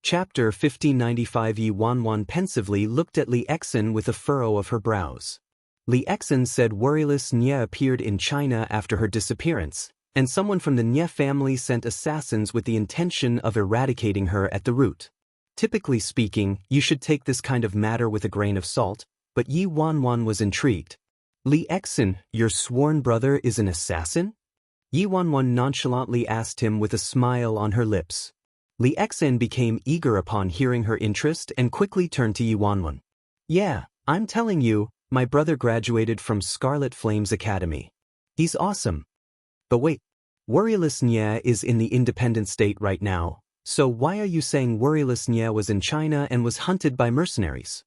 Chapter 1595. Yi Wanwan pensively looked at Li Exin with a furrow of her brows. Li Exin said worryless Nye appeared in China after her disappearance, and someone from the Nye family sent assassins with the intention of eradicating her at the root. Typically speaking, you should take this kind of matter with a grain of salt, but Yi Wanwan was intrigued. Li Exin, your sworn brother is an assassin? Yi Wanwan nonchalantly asked him with a smile on her lips. Li Exin became eager upon hearing her interest and quickly turned to Yi Wanwan. Yeah, I'm telling you, my brother graduated from Scarlet Flames Academy. He's awesome. But wait, worryless Nye is in the independent state right now, so why are you saying worryless Nye was in China and was hunted by mercenaries?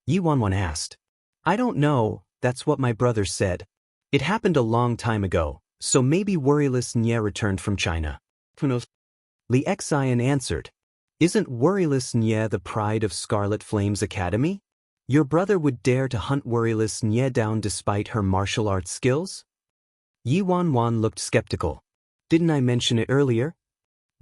Yi Wanwan asked. I don't know, that's what my brother said. It happened a long time ago, so maybe worryless Nye returned from China. Who knows? Li Exin answered. Isn't worryless Nye the pride of Scarlet Flames Academy? Your brother would dare to hunt worryless Nye down despite her martial arts skills? Yi Wanwan looked skeptical. Didn't I mention it earlier?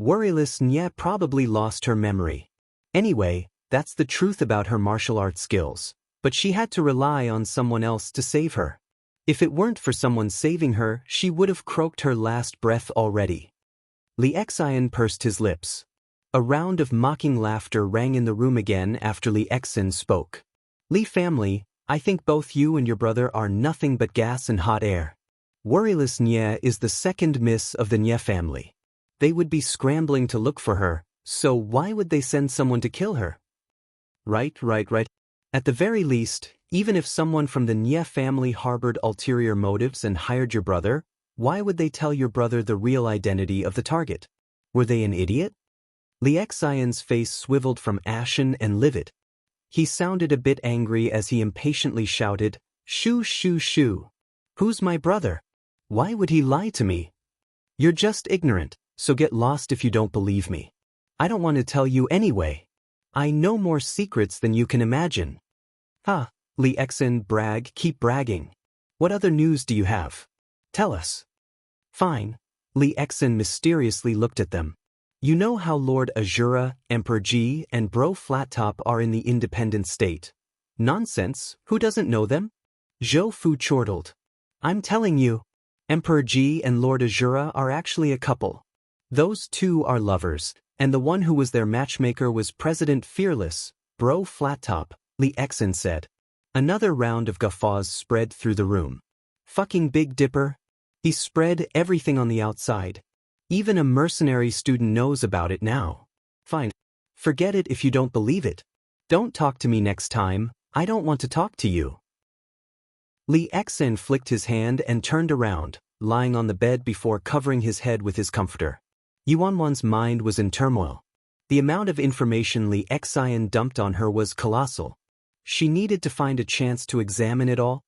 Worryless Nye probably lost her memory. Anyway, that's the truth about her martial arts skills, but she had to rely on someone else to save her. If it weren't for someone saving her, she would have croaked her last breath already. Li Exin pursed his lips. A round of mocking laughter rang in the room again after Li Exin spoke. Li family, I think both you and your brother are nothing but gas and hot air. Worryless Nye is the second miss of the Nye family. They would be scrambling to look for her, so why would they send someone to kill her? Right. At the very least, even if someone from the Nye family harbored ulterior motives and hired your brother, why would they tell your brother the real identity of the target? Were they an idiot? Li Exin's face swiveled from ashen and livid. He sounded a bit angry as he impatiently shouted, Shoo, shoo, shoo. Who's my brother? Why would he lie to me? You're just ignorant, so get lost if you don't believe me. I don't want to tell you anyway. I know more secrets than you can imagine. Ha, Li Exin, keep bragging. What other news do you have? Tell us. Fine. Li Exin mysteriously looked at them. You know how Lord Azura, Emperor Ji, and Bro Flattop are in the independent state. Nonsense, who doesn't know them? Zhou Fu chortled. I'm telling you, Emperor Ji and Lord Azura are actually a couple. Those two are lovers, and the one who was their matchmaker was President Fearless, Bro Flattop, Li Exin said. Another round of guffaws spread through the room. Fucking Big Dipper. He spread everything on the outside. Even a mercenary student knows about it now. Fine. Forget it if you don't believe it. Don't talk to me next time, I don't want to talk to you. Li Exin flicked his hand and turned around, lying on the bed before covering his head with his comforter. Yi Wanwan's mind was in turmoil. The amount of information Li Exin dumped on her was colossal. She needed to find a chance to examine it all.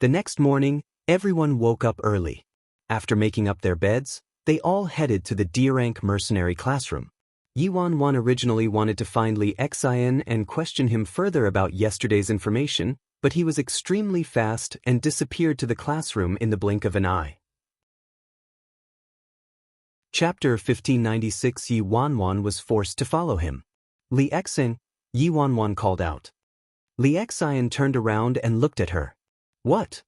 The next morning, everyone woke up early. After making up their beds, they all headed to the D-rank mercenary classroom. Yi Wanwan originally wanted to find Li Exin and question him further about yesterday's information, but he was extremely fast and disappeared to the classroom in the blink of an eye. Chapter 1596. Yi Wanwan was forced to follow him. Li Exin, Yi Wanwan called out. Li Exin turned around and looked at her. What?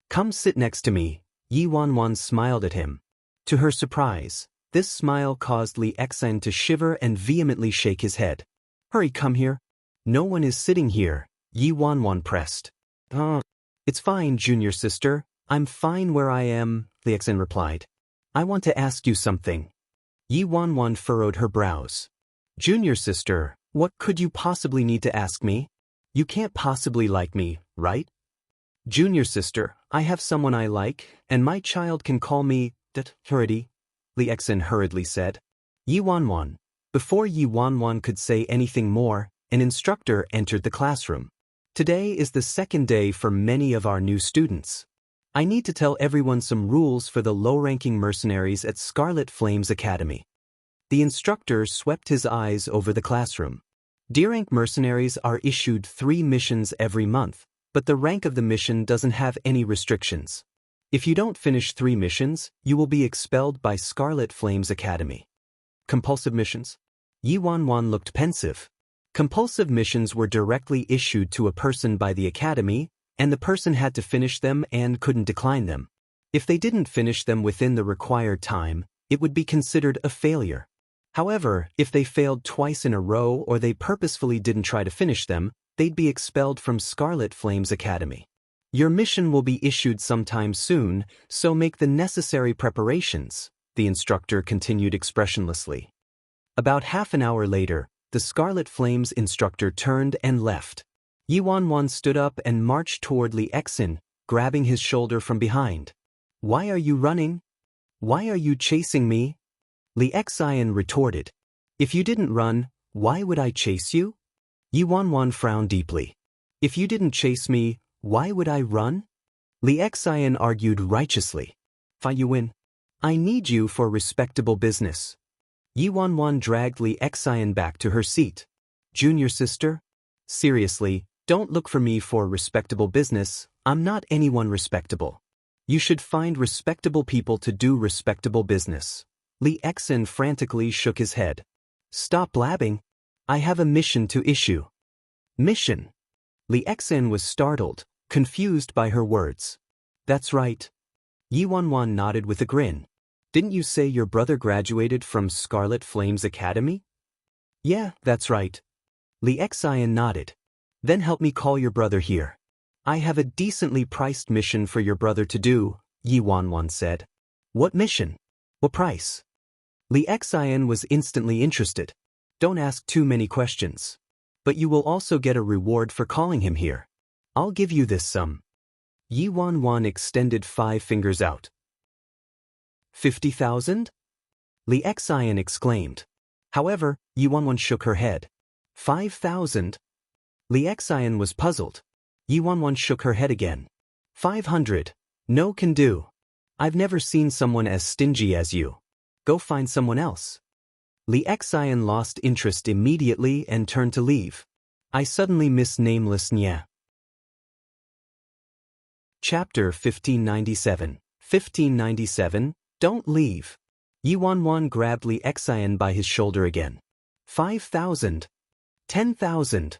Come sit next to me. Yi Wanwan smiled at him. To her surprise, this smile caused Li Exin to shiver and vehemently shake his head. Hurry, come here. No one is sitting here, Yi Wanwan pressed. It's fine, junior sister. I'm fine where I am, Li Exin replied. I want to ask you something. Yi Wanwan furrowed her brows. Junior sister, what could you possibly need to ask me? You can't possibly like me, right? Junior sister, I have someone I like, and my child can call me Hurriedy, Li Exin hurriedly said. Yi Wanwan. Before Yi Wanwan could say anything more, an instructor entered the classroom. Today is the second day for many of our new students. I need to tell everyone some rules for the low-ranking mercenaries at Scarlet Flames Academy. The instructor swept his eyes over the classroom. D-rank mercenaries are issued 3 missions every month, but the rank of the mission doesn't have any restrictions. If you don't finish 3 missions, you will be expelled by Scarlet Flames Academy. Compulsive missions? Yi Wanwan looked pensive. Compulsive missions were directly issued to a person by the academy, and the person had to finish them and couldn't decline them. If they didn't finish them within the required time, it would be considered a failure. However, if they failed twice in a row or they purposefully didn't try to finish them, they'd be expelled from Scarlet Flame's Academy. Your mission will be issued sometime soon, so make the necessary preparations, the instructor continued expressionlessly. About half an hour later, the Scarlet Flame's instructor turned and left. Yi Wanwan stood up and marched toward Li Exin, grabbing his shoulder from behind. Why are you running? Why are you chasing me? Li Exin retorted. If you didn't run, why would I chase you? Yi Wanwan frowned deeply. If you didn't chase me, why would I run? Li Exin argued righteously. Fine, you win. I need you for respectable business. Yi Wanwan dragged Li Exin back to her seat. Junior sister? Seriously, don't look for me for respectable business, I'm not anyone respectable. You should find respectable people to do respectable business. Li Exin frantically shook his head. Stop blabbing. I have a mission to issue. Mission? Li Exin was startled, confused by her words. That's right. Yi Wanwan nodded with a grin. Didn't you say your brother graduated from Scarlet Flame's Academy? Yeah, that's right. Li Exin nodded. Then help me call your brother here. I have a decently priced mission for your brother to do, Yi Wanwan said. What mission? What price? Li Exin was instantly interested. Don't ask too many questions. But you will also get a reward for calling him here. I'll give you this sum. Yi Wanwan extended 5 fingers out. 50,000? Li Exin exclaimed. However, Yi Wanwan shook her head. 5,000? Li Exin was puzzled. Yi Wanwan shook her head again. 500. No can do. I've never seen someone as stingy as you. Go find someone else. Li Exin lost interest immediately and turned to leave. I suddenly miss nameless Nya. Chapter 1597. 1597. Don't leave. Yi Wanwan grabbed Li Exin by his shoulder again. 5,000. 10,000.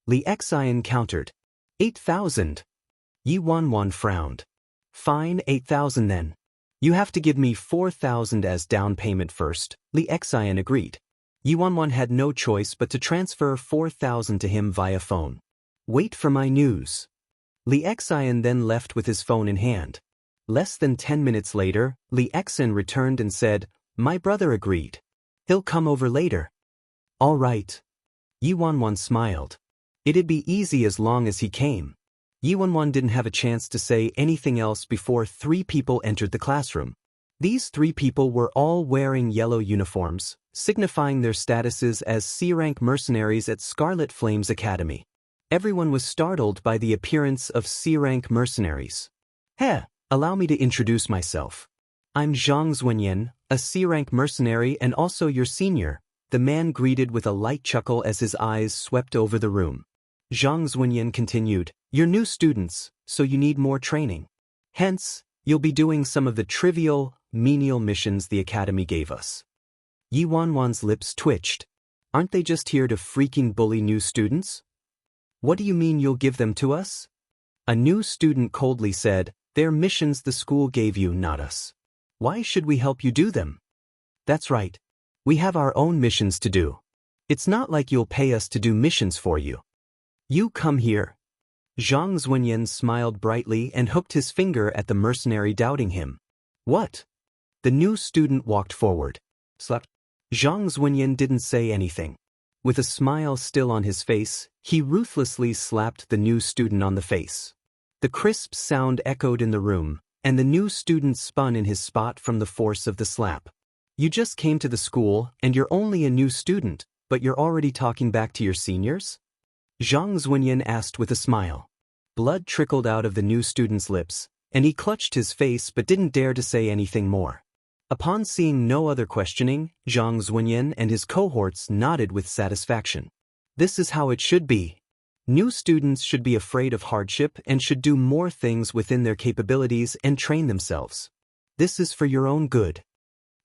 Li Exin countered. 8,000. Yi Wanwan frowned. Fine, 8,000 then. You have to give me 4,000 as down payment first, Li Exin agreed. Yi Wanwan had no choice but to transfer 4,000 to him via phone. Wait for my news. Li Exin then left with his phone in hand. Less than 10 minutes later, Li Exin returned and said, My brother agreed. He'll come over later. All right. Yi Wanwan smiled. It'd be easy as long as he came. Yi Wanwan didn't have a chance to say anything else before 3 people entered the classroom. These 3 people were all wearing yellow uniforms, signifying their statuses as C-rank mercenaries at Scarlet Flame's Academy. Everyone was startled by the appearance of C-rank mercenaries. Heh, allow me to introduce myself. I'm Zhang Zwenyan, a C-rank mercenary and also your senior, the man greeted with a light chuckle as his eyes swept over the room. Zhang Zwenyan continued, You're new students, so you need more training. Hence, you'll be doing some of the trivial, menial missions the Academy gave us. Yi Wanwan's lips twitched. Aren't they just here to freaking bully new students? What do you mean you'll give them to us? A new student coldly said, They're missions the school gave you, not us. Why should we help you do them? That's right. We have our own missions to do. It's not like you'll pay us to do missions for you. You come here. Zhang Zwenyan smiled brightly and hooked his finger at the mercenary doubting him. What? The new student walked forward. Slapped. Zhang Zwenyan didn't say anything. With a smile still on his face, he ruthlessly slapped the new student on the face. The crisp sound echoed in the room, and the new student spun in his spot from the force of the slap. You just came to the school, and you're only a new student, but you're already talking back to your seniors? Zhang Zwenyan asked with a smile. Blood trickled out of the new student's lips, and he clutched his face but didn't dare to say anything more. Upon seeing no other questioning, Zhang Zwenyan and his cohorts nodded with satisfaction. This is how it should be. New students should be afraid of hardship and should do more things within their capabilities and train themselves. This is for your own good.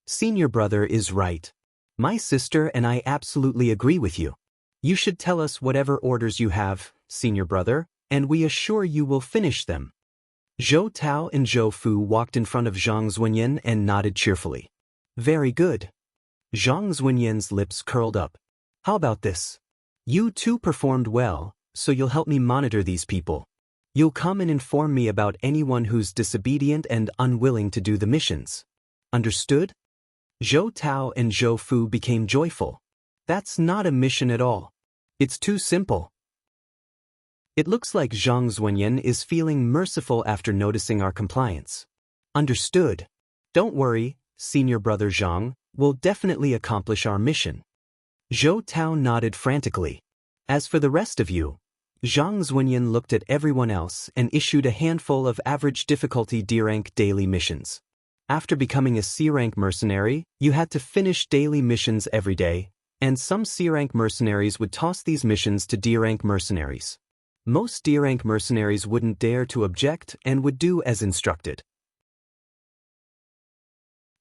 Senior brother is right. My sister and I absolutely agree with you. You should tell us whatever orders you have, senior brother, and we assure you will finish them. Zhou Tao and Zhou Fu walked in front of Zhang Zunyan and nodded cheerfully. Very good. Zhang Zunyan's lips curled up. How about this? You too performed well, so you'll help me monitor these people. You'll come and inform me about anyone who's disobedient and unwilling to do the missions. Understood? Zhou Tao and Zhou Fu became joyful. That's not a mission at all. It's too simple. It looks like Zhang Zunyan is feeling merciful after noticing our compliance. Understood. Don't worry, senior brother Zhang, we'll definitely accomplish our mission. Zhou Tao nodded frantically. As for the rest of you, Zhang Zunyan looked at everyone else and issued a handful of average difficulty D-rank daily missions. After becoming a C-rank mercenary, you had to finish daily missions every day, and some C-rank mercenaries would toss these missions to D-rank mercenaries. Most D-rank mercenaries wouldn't dare to object and would do as instructed.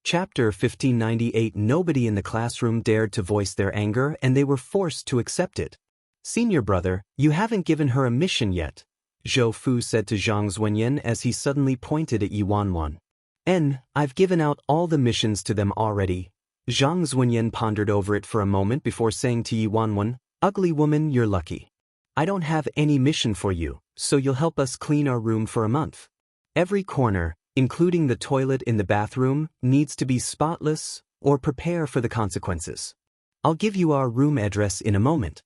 Chapter 1598. Nobody in the classroom dared to voice their anger and they were forced to accept it. Senior brother, you haven't given her a mission yet, Zhou Fu said to Zhang Zunyan as he suddenly pointed at Yi Wanwan. I've given out all the missions to them already. Zhang Zunyan pondered over it for a moment before saying to Yi Wanwan, ugly woman, you're lucky. I don't have any mission for you, so you'll help us clean our room for a month. Every corner, including the toilet in the bathroom, needs to be spotless or prepare for the consequences. I'll give you our room address in a moment.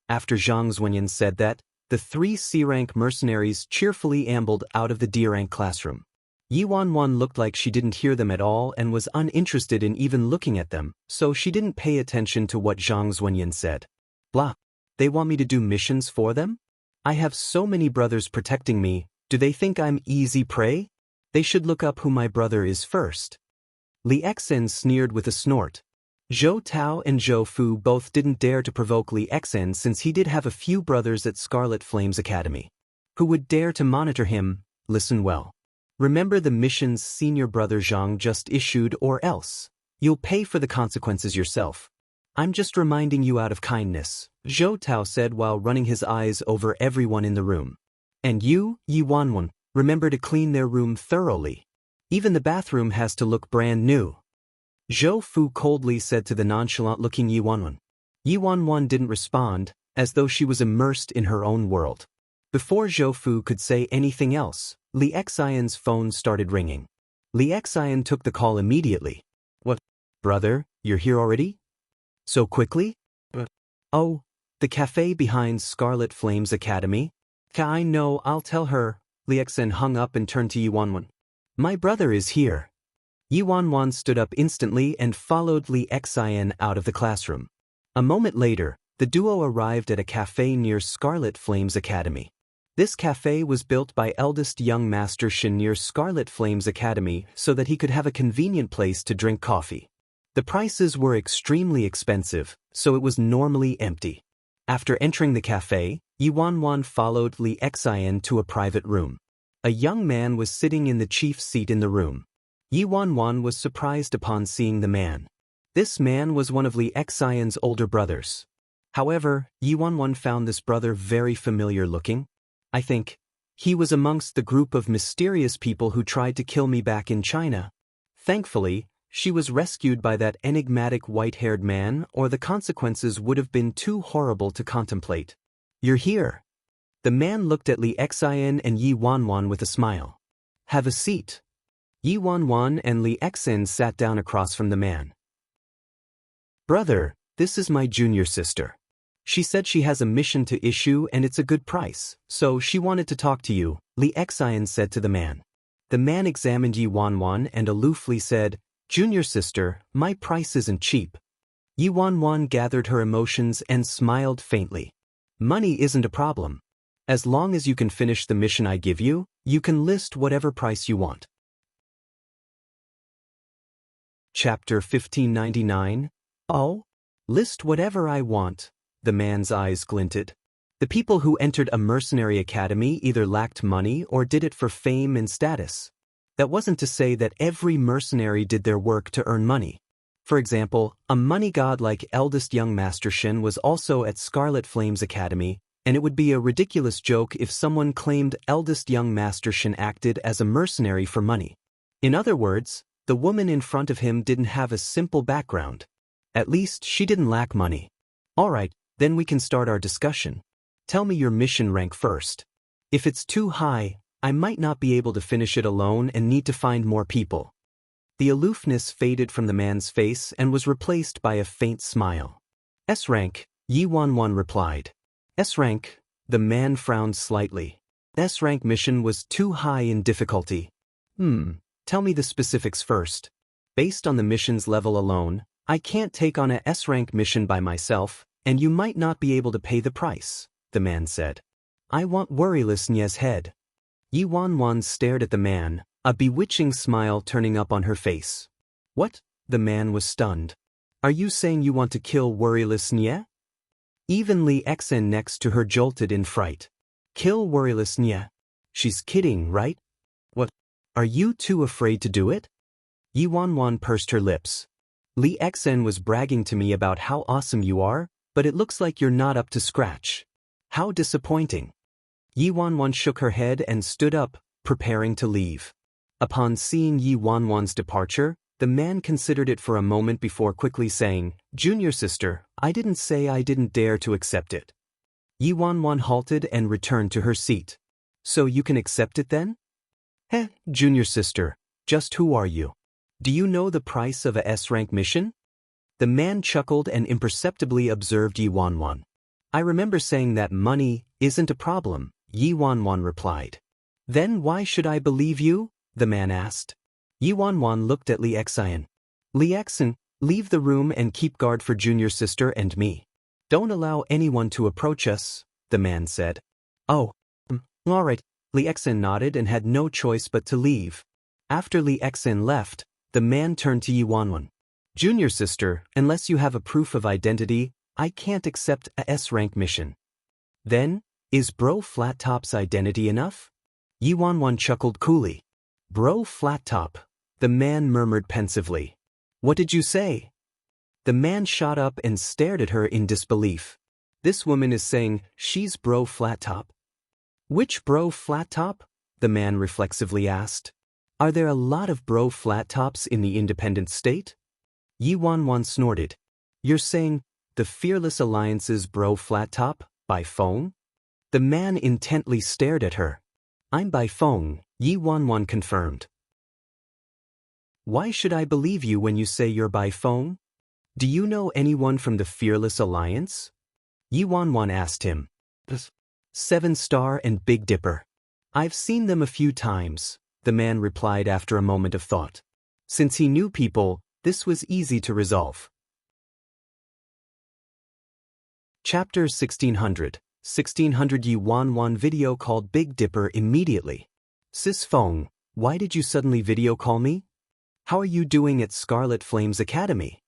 After Zhang Zunyan said that, the 3 C-rank mercenaries cheerfully ambled out of the D-rank classroom. Yi Wanwan looked like she didn't hear them at all and was uninterested in even looking at them, so she didn't pay attention to what Zhang Zunyan said. Blah. They want me to do missions for them? I have so many brothers protecting me, do they think I'm easy prey? They should look up who my brother is first. Li Xen sneered with a snort. Zhou Tao and Zhou Fu both didn't dare to provoke Li Xen since he did have a few brothers at Scarlet Flames Academy. Who would dare to monitor him? Listen well. Remember the missions senior brother Zhang just issued or else you'll pay for the consequences yourself. I'm just reminding you out of kindness, Zhou Tao said while running his eyes over everyone in the room. And you, Yi Wanwan, remember to clean their room thoroughly. Even the bathroom has to look brand new. Zhou Fu coldly said to the nonchalant-looking Yi Wanwan. Yi Wanwan didn't respond, as though she was immersed in her own world. Before Zhou Fu could say anything else, Li Xian's phone started ringing. Li Xian took the call immediately. What? Brother, you're here already? So quickly? Oh, the cafe behind Scarlet Flames Academy? I know, I'll tell her. Li Xian hung up and turned to Yi Wanwan. My brother is here. Yi Wanwan stood up instantly and followed Li Xian out of the classroom. A moment later, the duo arrived at a cafe near Scarlet Flames Academy. This cafe was built by eldest young Master Shin near Scarlet Flames Academy so that he could have a convenient place to drink coffee. The prices were extremely expensive, so it was normally empty. After entering the cafe, Yi Wanwan followed Li Xian to a private room. A young man was sitting in the chief seat in the room. Yi Wanwan was surprised upon seeing the man. This man was one of Li Xian's older brothers. However, Yi Wanwan found this brother very familiar looking. I think he was amongst the group of mysterious people who tried to kill me back in China. Thankfully, she was rescued by that enigmatic white-haired man, or the consequences would have been too horrible to contemplate. You're here. The man looked at Li Xian and Yi Wanwan with a smile. Have a seat. Yi Wanwan and Li Xian sat down across from the man. Brother, this is my junior sister. She said she has a mission to issue and it's a good price, so she wanted to talk to you, Li Xian said to the man. The man examined Yi Wanwan and aloofly said, Junior sister, my price isn't cheap. Yi Wanwan gathered her emotions and smiled faintly. Money isn't a problem. As long as you can finish the mission I give you, you can list whatever price you want. Chapter 1599. Oh? List whatever I want. The man's eyes glinted. The people who entered a mercenary academy either lacked money or did it for fame and status. That wasn't to say that every mercenary did their work to earn money. For example, a money god like eldest young Master Shin was also at Scarlet Flame's academy, and it would be a ridiculous joke if someone claimed eldest young Master Shin acted as a mercenary for money. In other words, the woman in front of him didn't have a simple background. At least, she didn't lack money. Alright, then we can start our discussion. Tell me your mission rank first. If it's too high, I might not be able to finish it alone and need to find more people. The aloofness faded from the man's face and was replaced by a faint smile. S rank, Yi Wanwan replied. S rank, the man frowned slightly. S rank mission was too high in difficulty. Tell me the specifics first. Based on the mission's level alone, I can't take on a S rank mission by myself, and you might not be able to pay the price, the man said. I want Worryless Nye's head. Yi Wanwan stared at the man, a bewitching smile turning up on her face. What? The man was stunned. Are you saying you want to kill Worryless Nye? Even Li Xen next to her jolted in fright. Kill Worryless Nye? She's kidding, right? What? Are you too afraid to do it? Yi Wanwan pursed her lips. Li Xen was bragging to me about how awesome you are, but it looks like you're not up to scratch. How disappointing. Yi Wanwan shook her head and stood up, preparing to leave. Upon seeing Yi Wanwan's departure, the man considered it for a moment before quickly saying, Junior sister, I didn't say I didn't dare to accept it. Yi Wanwan halted and returned to her seat. So you can accept it then? Junior sister, just who are you? Do you know the price of a S-rank mission? The man chuckled and imperceptibly observed Yi Wanwan. I remember saying that money isn't a problem, Yi Wanwan replied. Then why should I believe you? The man asked. Yi Wanwan looked at Li Xen. Li Xen, leave the room and keep guard for junior sister and me. Don't allow anyone to approach us, the man said. Oh, all right. Li Xen nodded and had no choice but to leave. After Li Xen left, the man turned to Yi Wanwan. Junior sister, unless you have a proof of identity, I can't accept a S-rank mission. Then, is Bro Flat Top's identity enough? Yi Wanwan chuckled coolly. Bro Flat Top, the man murmured pensively. What did you say? The man shot up and stared at her in disbelief. This woman is saying she's Bro Flat Top. Which Bro Flat Top? The man reflexively asked. Are there a lot of Bro Flat Tops in the independent state? Yi Wanwan snorted. You're saying the Fearless Alliance's Bro Flat Top, by phone? The man intently stared at her. I'm by phone, Yi Wanwan confirmed. Why should I believe you when you say you're by phone? Do you know anyone from the Fearless Alliance? Yi Wanwan asked him. 7-Star and Big Dipper. I've seen them a few times, the man replied after a moment of thought. Since he knew people, this was easy to resolve. Chapter 1600. 1600 Yi Wanwan video called Big Dipper immediately. Sis Feng, why did you suddenly video call me? How are you doing at Scarlet Flame's academy?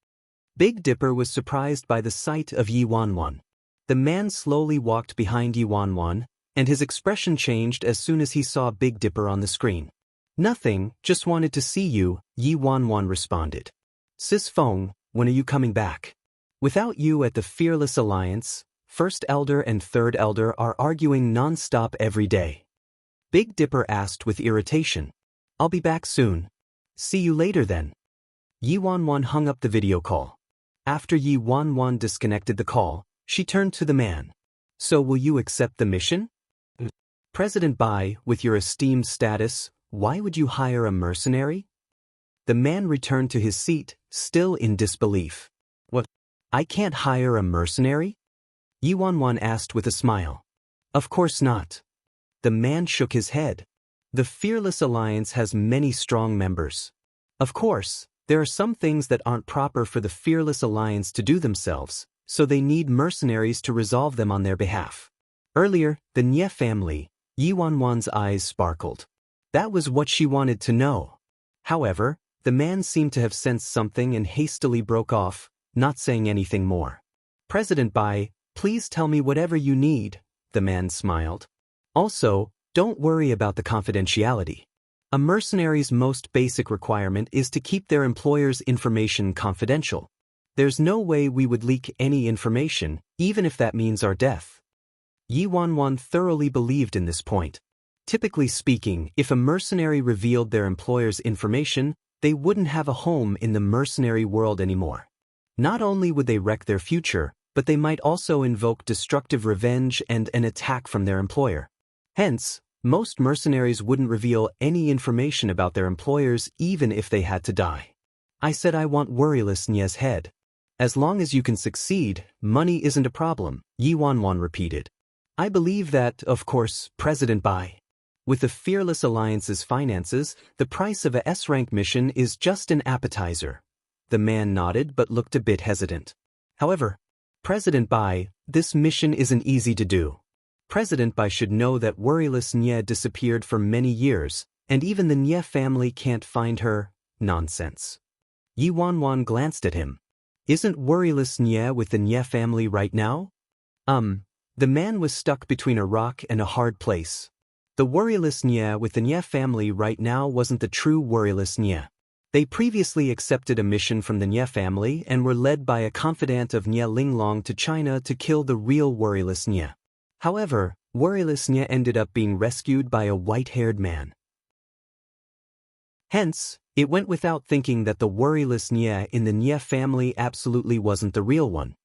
Big Dipper was surprised by the sight of Yi Wanwan. The man slowly walked behind Yi Wanwan, and his expression changed as soon as he saw Big Dipper on the screen. Nothing, just wanted to see you, Yi Wanwan responded. Sis Feng, when are you coming back? Without you at the Fearless Alliance, First Elder and Third Elder are arguing non-stop every day. Big Dipper asked with irritation. I'll be back soon. See you later then. Yi Wanwan hung up the video call. After Yi Wanwan disconnected the call, she turned to the man. So will you accept the mission? President Bai, with your esteemed status, why would you hire a mercenary? The man returned to his seat, still in disbelief. What? I can't hire a mercenary? Yi Wanwan asked with a smile. Of course not. The man shook his head. The Fearless Alliance has many strong members. Of course, there are some things that aren't proper for the Fearless Alliance to do themselves, so they need mercenaries to resolve them on their behalf. Earlier, the Nye family, Yi Wanwan's eyes sparkled. That was what she wanted to know. However, the man seemed to have sensed something and hastily broke off, not saying anything more. President Bai, please tell me whatever you need, the man smiled. Also, don't worry about the confidentiality. A mercenary's most basic requirement is to keep their employer's information confidential. There's no way we would leak any information, even if that means our death. Yi Wanwan thoroughly believed in this point. Typically speaking, if a mercenary revealed their employer's information, they wouldn't have a home in the mercenary world anymore. Not only would they wreck their future, but they might also invoke destructive revenge and an attack from their employer. Hence, most mercenaries wouldn't reveal any information about their employers even if they had to die. I said I want worryless Nye's head. As long as you can succeed, money isn't a problem, Yi Wanwan repeated. I believe that, of course, President Bai. With the Fearless Alliance's finances, the price of a S-rank mission is just an appetizer. The man nodded but looked a bit hesitant. However, President Bai, this mission isn't easy to do. President Bai should know that worryless Nye disappeared for many years, and even the Nye family can't find her. Nonsense. Yi Wanwan glanced at him. Isn't worryless Nye with the Nye family right now? The man was stuck between a rock and a hard place. The worryless Nye with the Nye family right now wasn't the true worryless Nye. They previously accepted a mission from the Nye family and were led by a confidant of Nye Linglong to China to kill the real worryless Nye. However, worryless Nye ended up being rescued by a white-haired man. Hence, it went without thinking that the worryless Nye in the Nye family absolutely wasn't the real one.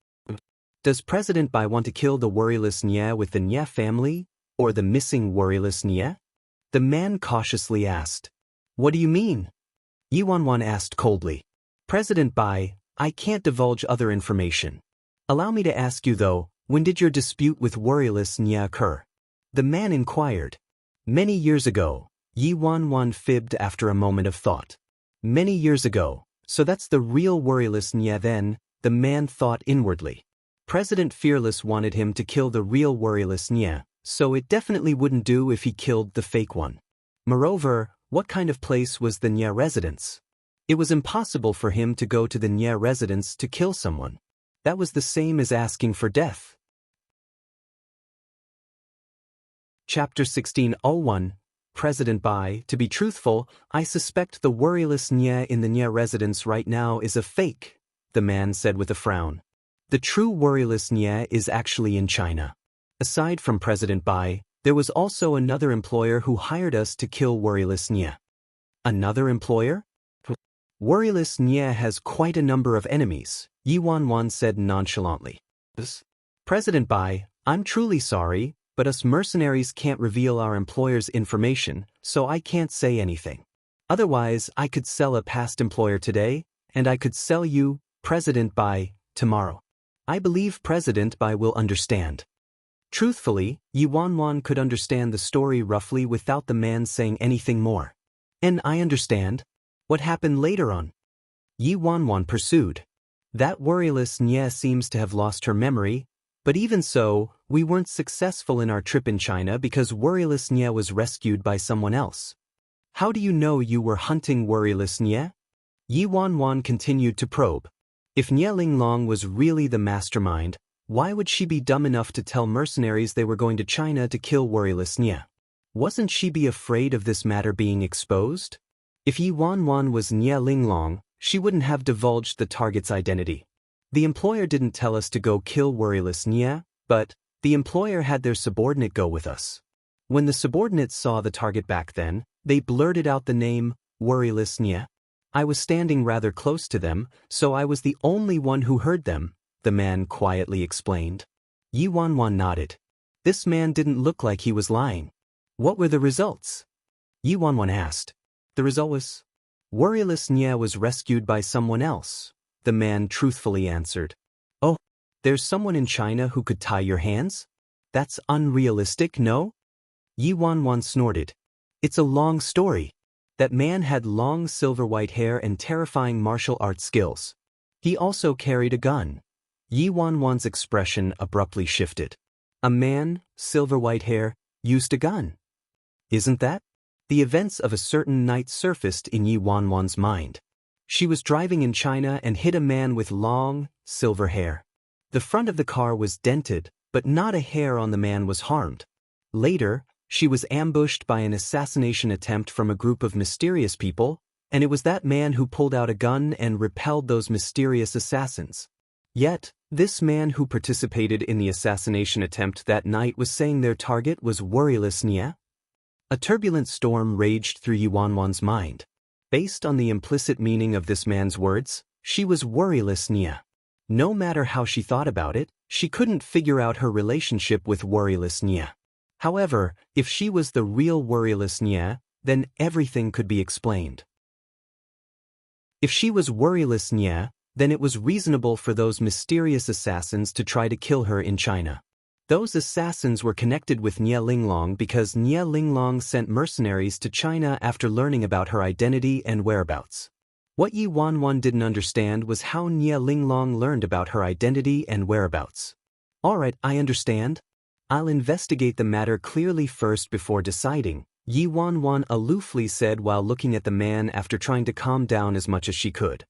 Does President Bai want to kill the worryless Nye with the Nye family, or the missing worryless Nye? The man cautiously asked. What do you mean? Yi Wanwan asked coldly. President Bai, I can't divulge other information. Allow me to ask you though, when did your dispute with worryless Nye occur? The man inquired. Many years ago, Yi Wanwan fibbed after a moment of thought. Many years ago, so that's the real worryless Nye then, the man thought inwardly. President Fearless wanted him to kill the real worryless Nye, so it definitely wouldn't do if he killed the fake one. Moreover, what kind of place was the Nye residence? It was impossible for him to go to the Nye residence to kill someone. That was the same as asking for death. Chapter 16:01 President Bai, to be truthful, I suspect the worryless Nye in the Nye residence right now is a fake, the man said with a frown. The true worryless Nye is actually in China. Aside from President Bai, there was also another employer who hired us to kill worryless Nye. Another employer? Worryless Nye has quite a number of enemies, Yi Wanwan said nonchalantly. President Bai, I'm truly sorry, but us mercenaries can't reveal our employer's information, so I can't say anything. Otherwise, I could sell a past employer today, and I could sell you, President Bai, tomorrow. I believe President Bai will understand. Truthfully, Yi Wanwan could understand the story roughly without the man saying anything more. And I understand. What happened later on? Yi Wanwan pursued. That worryless Nye seems to have lost her memory, but even so, we weren't successful in our trip in China because worryless Nye was rescued by someone else. How do you know you were hunting worryless Nye? Yi Wanwan continued to probe. If Nye Linglong was really the mastermind, why would she be dumb enough to tell mercenaries they were going to China to kill worryless Nye? Wasn't she be afraid of this matter being exposed? If Yi Wanwan was Nye Linglong, she wouldn't have divulged the target's identity. The employer didn't tell us to go kill worryless Nye, but the employer had their subordinate go with us. When the subordinates saw the target back then, they blurted out the name, worryless Nye. I was standing rather close to them, so I was the only one who heard them, the man quietly explained. Yi Wanwan nodded. This man didn't look like he was lying. What were the results? Yi Wanwan asked. The result was, worryless Nye was rescued by someone else, the man truthfully answered. Oh, there's someone in China who could tie your hands? That's unrealistic, no? Yi Wanwan snorted. It's a long story. That man had long silver-white hair and terrifying martial arts skills. He also carried a gun. Yi Wanwan's expression abruptly shifted. A man, silver-white hair, used a gun. Isn't that? The events of a certain night surfaced in Yi Wanwan's mind. She was driving in China and hit a man with long, silver hair. The front of the car was dented, but not a hair on the man was harmed. Later, She was ambushed by an assassination attempt from a group of mysterious people, and it was that man who pulled out a gun and repelled those mysterious assassins. Yet, this man who participated in the assassination attempt that night was saying their target was worryless Nia. A turbulent storm raged through Yuanwan's mind. Based on the implicit meaning of this man's words, she was worryless Nia. No matter how she thought about it, she couldn't figure out her relationship with worryless Nia. However, if she was the real worryless Nia, then everything could be explained. If she was worryless Nia, then it was reasonable for those mysterious assassins to try to kill her in China. Those assassins were connected with Nie Linglong because Nie Linglong sent mercenaries to China after learning about her identity and whereabouts. What Yi Wanwan didn't understand was how Nie Linglong learned about her identity and whereabouts. Alright, I understand. I'll investigate the matter clearly first before deciding, Yi Wanwan aloofly said while looking at the man after trying to calm down as much as she could.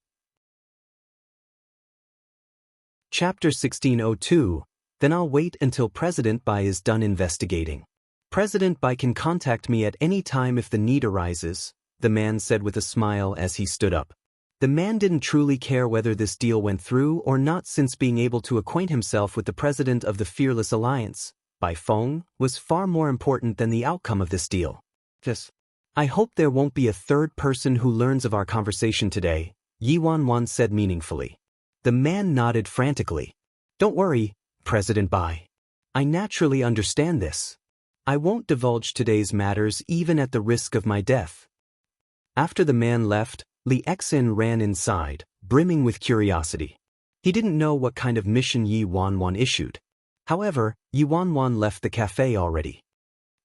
Chapter 1602. Then I'll wait until President Bai is done investigating. President Bai can contact me at any time if the need arises, the man said with a smile as he stood up. The man didn't truly care whether this deal went through or not, since being able to acquaint himself with the president of the Fearless Alliance, Bai Feng, was far more important than the outcome of this deal. I hope there won't be a third person who learns of our conversation today, Yi Wanwan said meaningfully. The man nodded frantically. Don't worry, President Bai. I naturally understand this. I won't divulge today's matters even at the risk of my death. After the man left, Li Exin ran inside, brimming with curiosity. He didn't know what kind of mission Yi Wanwan issued. However, Yi Wanwan left the cafe already.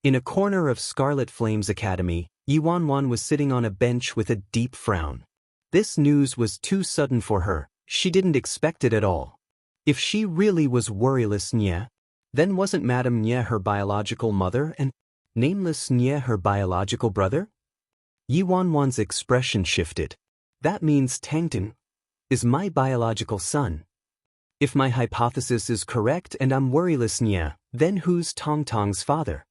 In a corner of Scarlet Flame's academy, Yi Wanwan was sitting on a bench with a deep frown. This news was too sudden for her. She didn't expect it at all. If she really was worryless Nye, then wasn't Madame Nye her biological mother and nameless Nye her biological brother? Yi Wanwan's expression shifted. That means Tangton is my biological son. If my hypothesis is correct and I'm worryless Nye, then who's Tong Tong's father?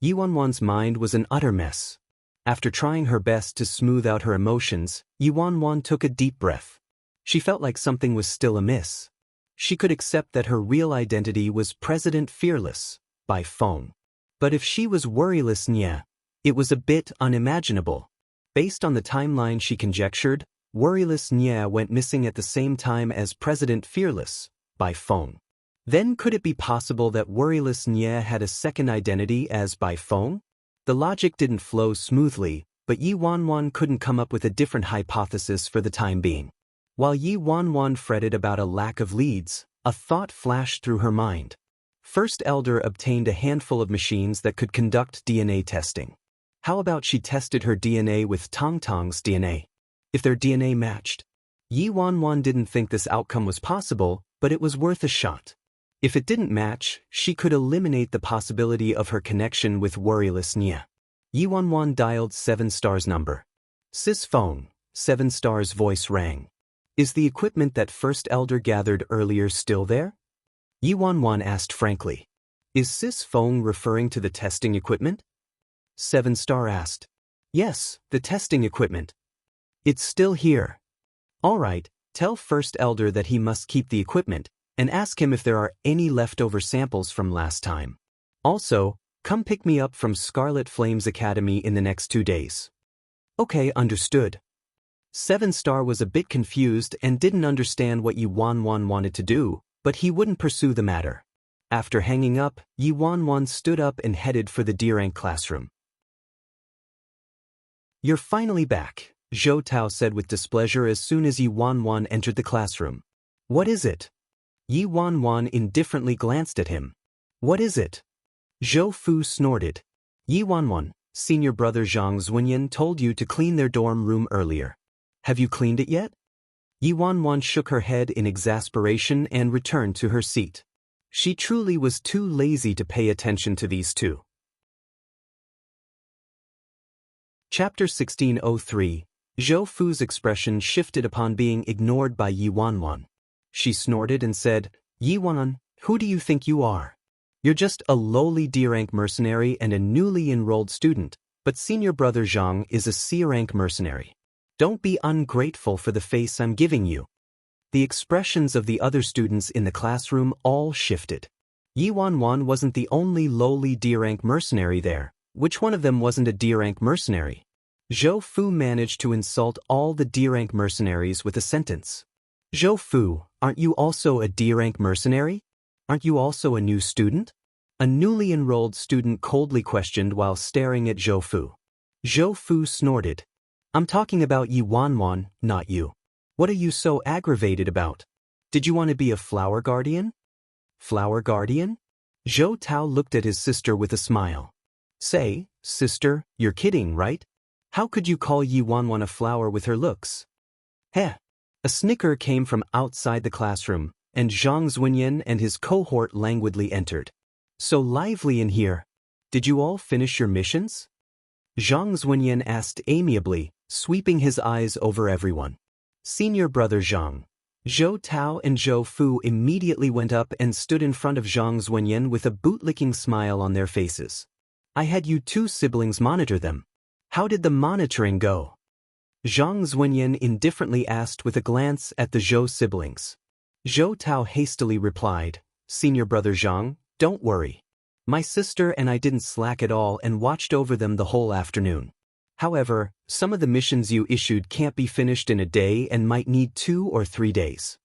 Yi Wanwan's mind was an utter mess. After trying her best to smooth out her emotions, Yi Wanwan took a deep breath. She felt like something was still amiss. She could accept that her real identity was President Fearless, Bai Feng. But if she was worryless Nye, it was a bit unimaginable. Based on the timeline she conjectured, worryless Nye went missing at the same time as President Fearless, Bai Feng. Then could it be possible that worryless Nye had a second identity as Bai Feng? The logic didn't flow smoothly, but Yi Wanwan couldn't come up with a different hypothesis for the time being. While Yi Wanwan fretted about a lack of leads, a thought flashed through her mind. First Elder obtained a handful of machines that could conduct DNA testing. How about she tested her DNA with Tong Tong's DNA? If their DNA matched. Yi Wanwan didn't think this outcome was possible, but it was worth a shot. If it didn't match, she could eliminate the possibility of her connection with worryless Nye. Yi Wanwan dialed 7-star's number. Sis phone, 7-star's voice rang. Is the equipment that First Elder gathered earlier still there? Yi Wanwan asked frankly. Is Sis phone referring to the testing equipment? 7-star asked. Yes, the testing equipment. It's still here. All right, tell First Elder that he must keep the equipment, and ask him if there are any leftover samples from last time. Also, come pick me up from Scarlet Flame's Academy in the next 2 days. Okay, understood. 7-star was a bit confused and didn't understand what Yi Wanwan wanted to do, but he wouldn't pursue the matter. After hanging up, Yi Wanwan stood up and headed for the D-rank classroom. You're finally back, Zhou Tao said with displeasure as soon as Yi Wanwan entered the classroom. What is it? Yi Wanwan indifferently glanced at him. What is it? Zhou Fu snorted. Yi Wanwan, senior brother Zhang Zunyan told you to clean their dorm room earlier. Have you cleaned it yet? Yi Wanwan shook her head in exasperation and returned to her seat. She truly was too lazy to pay attention to these two. Chapter 1603. Zhou Fu's expression shifted upon being ignored by Yi Wanwan. She snorted and said, Yi Wanwan, who do you think you are? You're just a lowly D-rank mercenary and a newly enrolled student, but senior brother Zhang is a C-rank mercenary. Don't be ungrateful for the face I'm giving you. The expressions of the other students in the classroom all shifted. Yi Wanwan wasn't the only lowly D-rank mercenary there. Which one of them wasn't a D-rank mercenary? Zhou Fu managed to insult all the D-rank mercenaries with a sentence. Zhou Fu, aren't you also a D-rank mercenary? Aren't you also a new student? A newly enrolled student coldly questioned while staring at Zhou Fu. Zhou Fu snorted. I'm talking about Yi Wanwan, not you. What are you so aggravated about? Did you want to be a flower guardian? Flower guardian? Zhou Tao looked at his sister with a smile. Say, sister, you're kidding, right? How could you call Yi Wanwan a flower with her looks? Heh. A snicker came from outside the classroom, and Zhang Zunyan and his cohort languidly entered. So lively in here. Did you all finish your missions? Zhang Zunyan asked amiably, sweeping his eyes over everyone. Senior brother Zhang. Zhou Tao and Zhou Fu immediately went up and stood in front of Zhang Zunyan with a bootlicking smile on their faces. I had you two siblings monitor them. How did the monitoring go? Zhang Zunyan indifferently asked with a glance at the Zhou siblings. Zhou Tao hastily replied, Senior brother Zhang, don't worry. My sister and I didn't slack at all and watched over them the whole afternoon. However, some of the missions you issued can't be finished in a day and might need 2 or 3 days.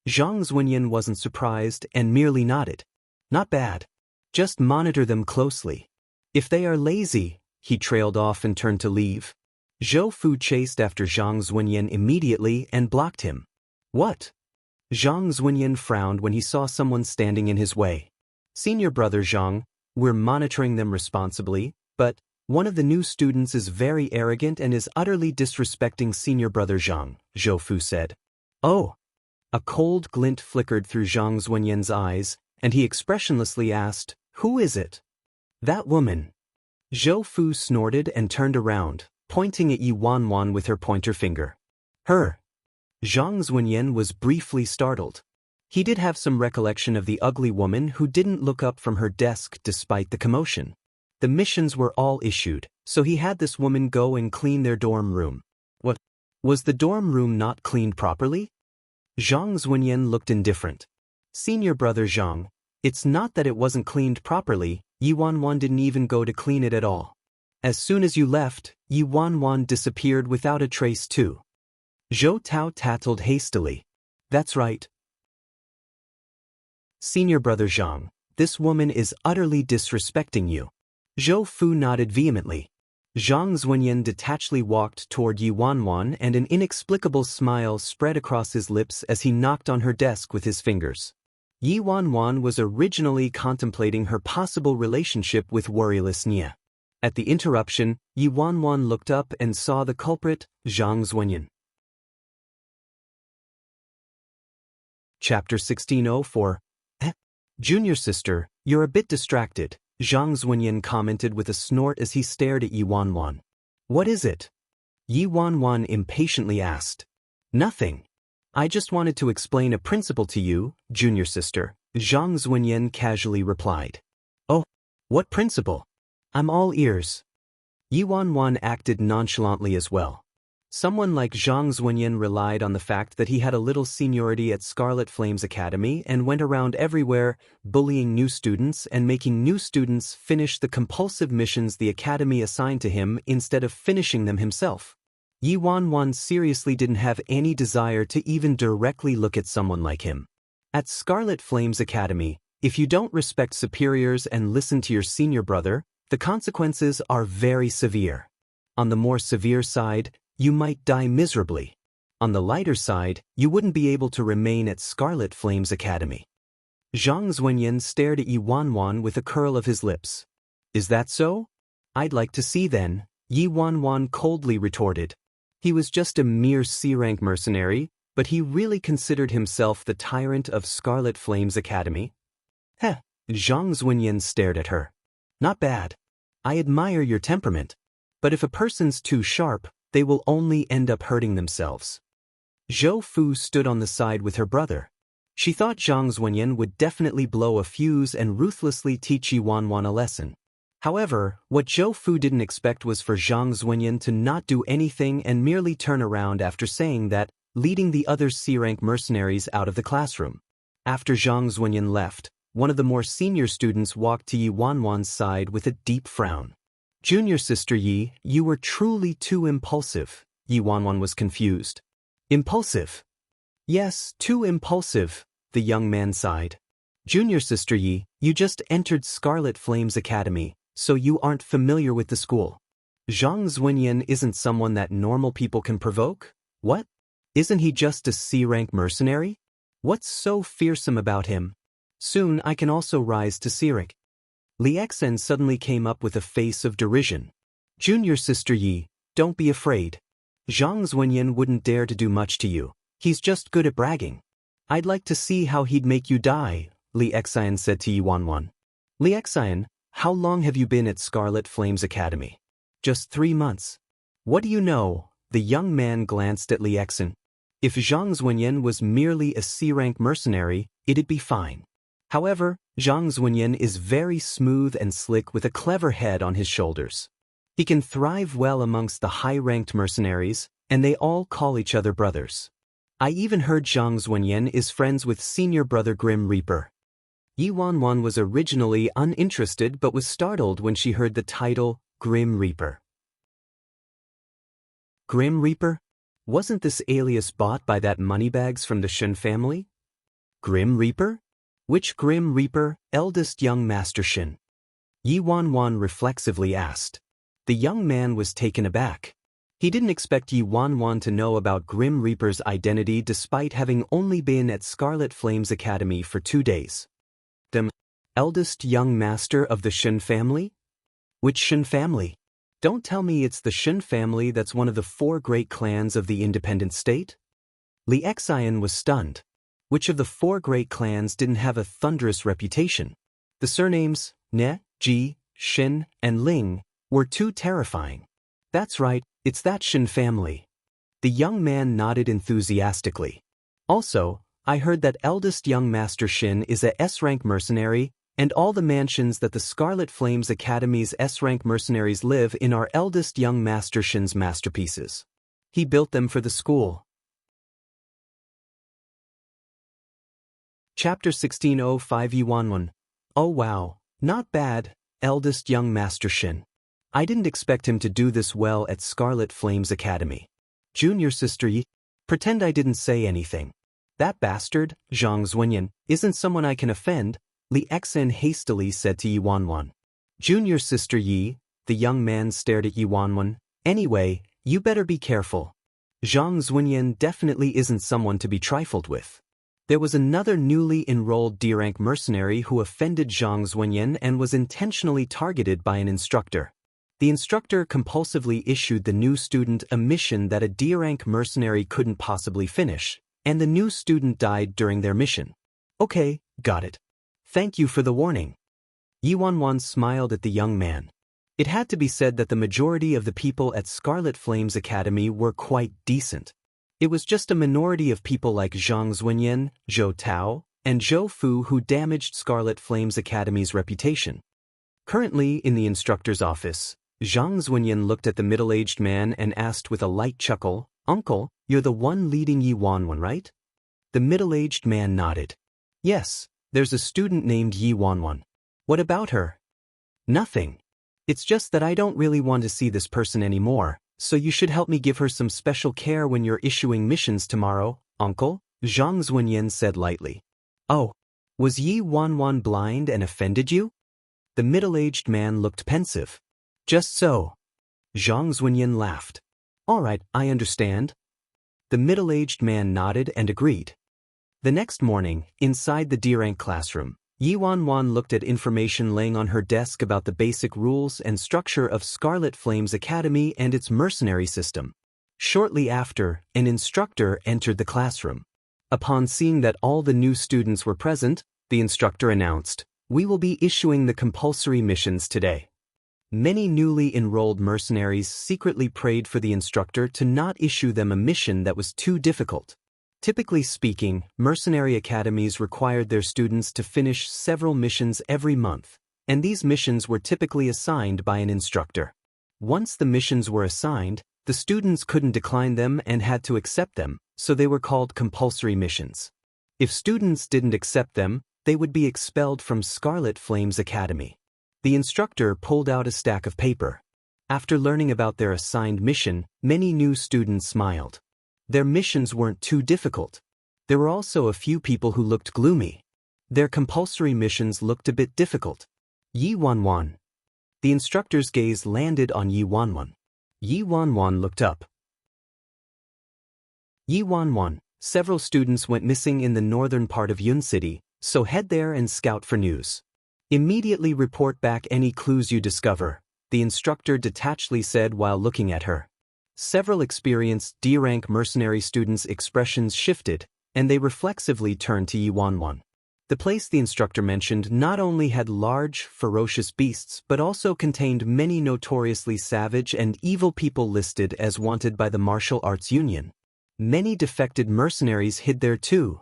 Zhang Zunyan wasn't surprised and merely nodded. Not bad. Just monitor them closely. If they are lazy, he trailed off and turned to leave. Zhou Fu chased after Zhang Zunyan immediately and blocked him. What? Zhang Zunyan frowned when he saw someone standing in his way. Senior brother Zhang, we're monitoring them responsibly, but one of the new students is very arrogant and is utterly disrespecting senior brother Zhang, Zhou Fu said. Oh. A cold glint flickered through Zhang Zunyan's eyes, and he expressionlessly asked, Who is it? That woman. Zhou Fu snorted and turned around, pointing at Yi Wanwan with her pointer finger. Her. Zhang Zunyan was briefly startled. He did have some recollection of the ugly woman who didn't look up from her desk despite the commotion. The missions were all issued, so he had this woman go and clean their dorm room. What? Was the dorm room not cleaned properly? Zhang Zunyan looked indifferent. Senior brother Zhang, it's not that it wasn't cleaned properly, Yi Wanwan didn't even go to clean it at all. As soon as you left, Yi Wanwan disappeared without a trace too. Zhou Tao tattled hastily. That's right. Senior brother Zhang, this woman is utterly disrespecting you. Zhou Fu nodded vehemently. Zhang Zunyan detachedly walked toward Yi Wanwan and an inexplicable smile spread across his lips as he knocked on her desk with his fingers. Yi Wanwan was originally contemplating her possible relationship with worryless Nia. At the interruption, Yi Wanwan looked up and saw the culprit, Zhang Zunyan. Chapter 1604. Junior sister, you're a bit distracted, Zhang Zunyan commented with a snort as he stared at Yi Wanwan. What is it? Yi Wanwan impatiently asked. Nothing. I just wanted to explain a principle to you, junior sister, Zhang Zunyan casually replied. Oh, what principle? I'm all ears. Yi Wanwan acted nonchalantly as well. Someone like Zhang Zunyan relied on the fact that he had a little seniority at Scarlet Flames Academy and went around everywhere, bullying new students and making new students finish the compulsive missions the academy assigned to him instead of finishing them himself. Yi Wanwan seriously didn't have any desire to even directly look at someone like him. At Scarlet Flames Academy, if you don't respect superiors and listen to your senior brother, the consequences are very severe. On the more severe side, you might die miserably. On the lighter side, you wouldn't be able to remain at Scarlet Flames Academy. Zhang Zunyan stared at Yi Wanwan with a curl of his lips. Is that so? I'd like to see then, Yi Wanwan coldly retorted. He was just a mere C-rank mercenary, but he really considered himself the tyrant of Scarlet Flames Academy. Heh, Zhang Zunyan stared at her. Not bad. I admire your temperament. But if a person's too sharp, they will only end up hurting themselves. Zhou Fu stood on the side with her brother. She thought Zhang Zuanyan would definitely blow a fuse and ruthlessly teach Yi Wanwan a lesson. However, what Zhou Fu didn't expect was for Zhang Zuanyan to not do anything and merely turn around after saying that, leading the other C-rank mercenaries out of the classroom. After Zhang Zuanyan left, one of the more senior students walked to Yi Wanwan's side with a deep frown. "Junior sister Yi, you were truly too impulsive." Yi Wanwan was confused. "Impulsive?" "Yes, too impulsive," the young man sighed. "Junior sister Yi, you just entered Scarlet Flames Academy, so you aren't familiar with the school. Zhang Zuanyan isn't someone that normal people can provoke? What? Isn't he just a C-rank mercenary? What's so fearsome about him? Soon I can also rise to C-rank." Li Exen suddenly came up with a face of derision. "Junior sister Yi, don't be afraid. Zhang Zuanyan wouldn't dare to do much to you. He's just good at bragging. I'd like to see how he'd make you die," Li Exen said to Yi Wanwan. "Li Exen, how long have you been at Scarlet Flames Academy?" "Just 3 months." "What do you know?" The young man glanced at Li Exen. If Zhang Zuanyan was merely a C-rank mercenary, it'd be fine. However, Zhang Zuanyan is very smooth and slick with a clever head on his shoulders. He can thrive well amongst the high-ranked mercenaries, and they all call each other brothers. I even heard Zhang Zuanyan is friends with senior brother Grim Reaper. Yi Wanwan was originally uninterested but was startled when she heard the title, Grim Reaper. Grim Reaper? Wasn't this alias bought by that Moneybags from the Shen family? Grim Reaper? Which Grim Reaper, eldest young Master Shen? Yi Wanwan reflexively asked. The young man was taken aback. He didn't expect Yi Wanwan to know about Grim Reaper's identity despite having only been at Scarlet Flames Academy for 2 days. The eldest young master of the Shen family? Which Shen family? Don't tell me it's the Shen family that's one of the 4 great clans of the independent state? Li Exen was stunned. Which of the 4 great clans didn't have a thunderous reputation? The surnames, Ne, Ji, Shen, and Ling, were too terrifying. That's right, it's that Shen family. The young man nodded enthusiastically. Also, I heard that eldest young Master Shen is a S-rank mercenary, and all the mansions that the Scarlet Flames Academy's S-rank mercenaries live in are eldest young Master Shen's masterpieces. He built them for the school. Chapter 1605 Yi Wanwan. Oh wow, not bad, eldest young Master Shen. I didn't expect him to do this well at Scarlet Flames Academy. Junior sister Yi, pretend I didn't say anything. That bastard, Zhang Zuanyan, isn't someone I can offend, Li Exen hastily said to Yi Wanwan. Junior sister Yi, the young man stared at Yi Wanwan. Anyway, you better be careful. Zhang Zuanyan definitely isn't someone to be trifled with. There was another newly enrolled D-rank mercenary who offended Zhang Zuanyan and was intentionally targeted by an instructor. The instructor compulsively issued the new student a mission that a D-rank mercenary couldn't possibly finish, and the new student died during their mission. Okay, got it. Thank you for the warning. Yi Wanwan smiled at the young man. It had to be said that the majority of the people at Scarlet Flames Academy were quite decent. It was just a minority of people like Zhang Zuanyan, Zhou Tao, and Zhou Fu who damaged Scarlet Flames Academy's reputation. Currently in the instructor's office, Zhang Zuanyan looked at the middle-aged man and asked with a light chuckle, "Uncle, you're the one leading Yi Wanwan, right?" The middle-aged man nodded. "Yes, there's a student named Yi Wanwan. What about her?" "Nothing. It's just that I don't really want to see this person anymore, so you should help me give her some special care when you're issuing missions tomorrow, Uncle," Zhang Zuanyan said lightly. "Oh, was Yi Wanwan blind and offended you?" The middle-aged man looked pensive. "Just so." Zhang Zuanyan laughed. "All right, I understand." The middle-aged man nodded and agreed. The next morning, inside the D-rank classroom, Yi Wanwan looked at information laying on her desk about the basic rules and structure of Scarlet Flames Academy and its mercenary system. Shortly after, an instructor entered the classroom. Upon seeing that all the new students were present, the instructor announced, "We will be issuing the compulsory missions today." Many newly enrolled mercenaries secretly prayed for the instructor to not issue them a mission that was too difficult. Typically speaking, mercenary academies required their students to finish several missions every month, and these missions were typically assigned by an instructor. Once the missions were assigned, the students couldn't decline them and had to accept them, so they were called compulsory missions. If students didn't accept them, they would be expelled from Scarlet Flames Academy. The instructor pulled out a stack of paper. After learning about their assigned mission, many new students smiled. Their missions weren't too difficult. There were also a few people who looked gloomy. Their compulsory missions looked a bit difficult. Yi Wanwan. The instructor's gaze landed on Yi Wanwan. Yi Wanwan looked up. Yi Wanwan, several students went missing in the northern part of Yun City, so head there and scout for news. Immediately report back any clues you discover, the instructor detachedly said while looking at her. Several experienced D-rank mercenary students' expressions shifted, and they reflexively turned to Yi Wanwan. The place the instructor mentioned not only had large, ferocious beasts but also contained many notoriously savage and evil people listed as wanted by the Martial Arts Union. Many defected mercenaries hid there too.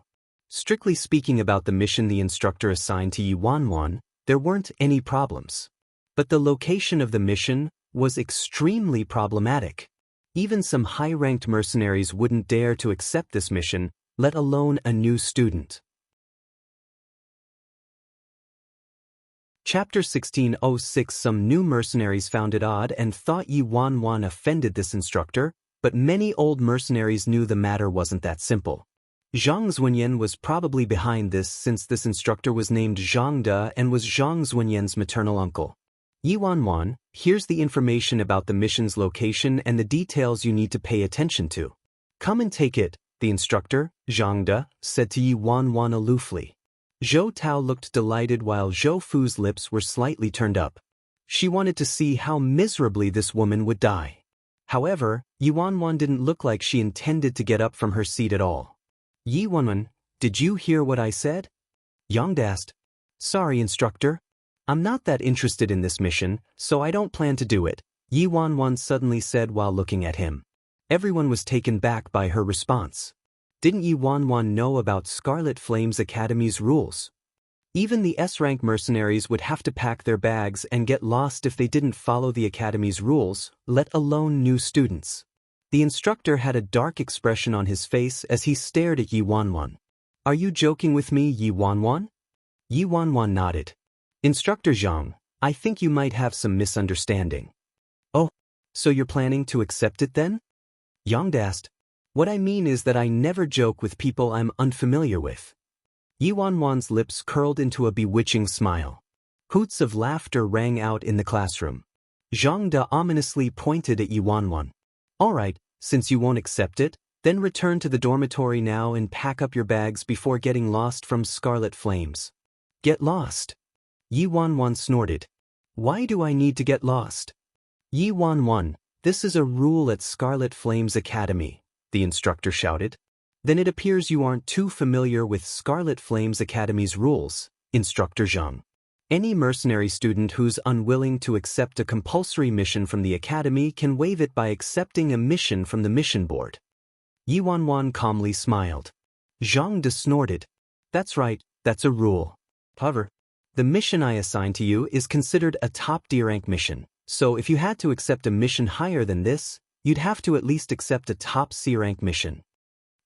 Strictly speaking about the mission the instructor assigned to Yi Wanwan, there weren't any problems. But the location of the mission was extremely problematic. Even some high-ranked mercenaries wouldn't dare to accept this mission, let alone a new student. Chapter 1606. Some new mercenaries found it odd and thought Yi Wanwan offended this instructor, but many old mercenaries knew the matter wasn't that simple. Zhang Zunyan was probably behind this since this instructor was named Zhang De and was Zhang Zunyan's maternal uncle. Yi Wanwan, here's the information about the mission's location and the details you need to pay attention to. Come and take it, the instructor, Zhang De, said to Yi Wanwan aloofly. Zhou Tao looked delighted while Zhou Fu's lips were slightly turned up. She wanted to see how miserably this woman would die. However, Yi Wanwan didn't look like she intended to get up from her seat at all. Yi Wanwan, did you hear what I said? Yang asked. Sorry, instructor. I'm not that interested in this mission, so I don't plan to do it, Yi Wanwan suddenly said while looking at him. Everyone was taken back by her response. Didn't Yi Wanwan know about Scarlet Flames Academy's rules? Even the S-rank mercenaries would have to pack their bags and get lost if they didn't follow the Academy's rules, let alone new students. The instructor had a dark expression on his face as he stared at Yi Wanwan. Are you joking with me, Yi Wanwan? Yi Wanwan nodded. Instructor Zhang, I think you might have some misunderstanding. Oh, so you're planning to accept it then? Yang asked. What I mean is that I never joke with people I'm unfamiliar with. Yi Wanwan's lips curled into a bewitching smile. Hoots of laughter rang out in the classroom. Zhang De ominously pointed at Yi Wanwan. All right, since you won't accept it, then return to the dormitory now and pack up your bags before getting lost from Scarlet Flames. Get lost? Yi Wanwan snorted. Why do I need to get lost? Yi Wanwan, this is a rule at Scarlet Flames Academy, the instructor shouted. Then it appears you aren't too familiar with Scarlet Flames Academy's rules, Instructor Zhang. Any mercenary student who's unwilling to accept a compulsory mission from the academy can waive it by accepting a mission from the mission board. Yi Wanwan calmly smiled. Zhang De snorted. That's right, that's a rule. However, the mission I assign to you is considered a top D-rank mission, so if you had to accept a mission higher than this, you'd have to at least accept a top C-rank mission.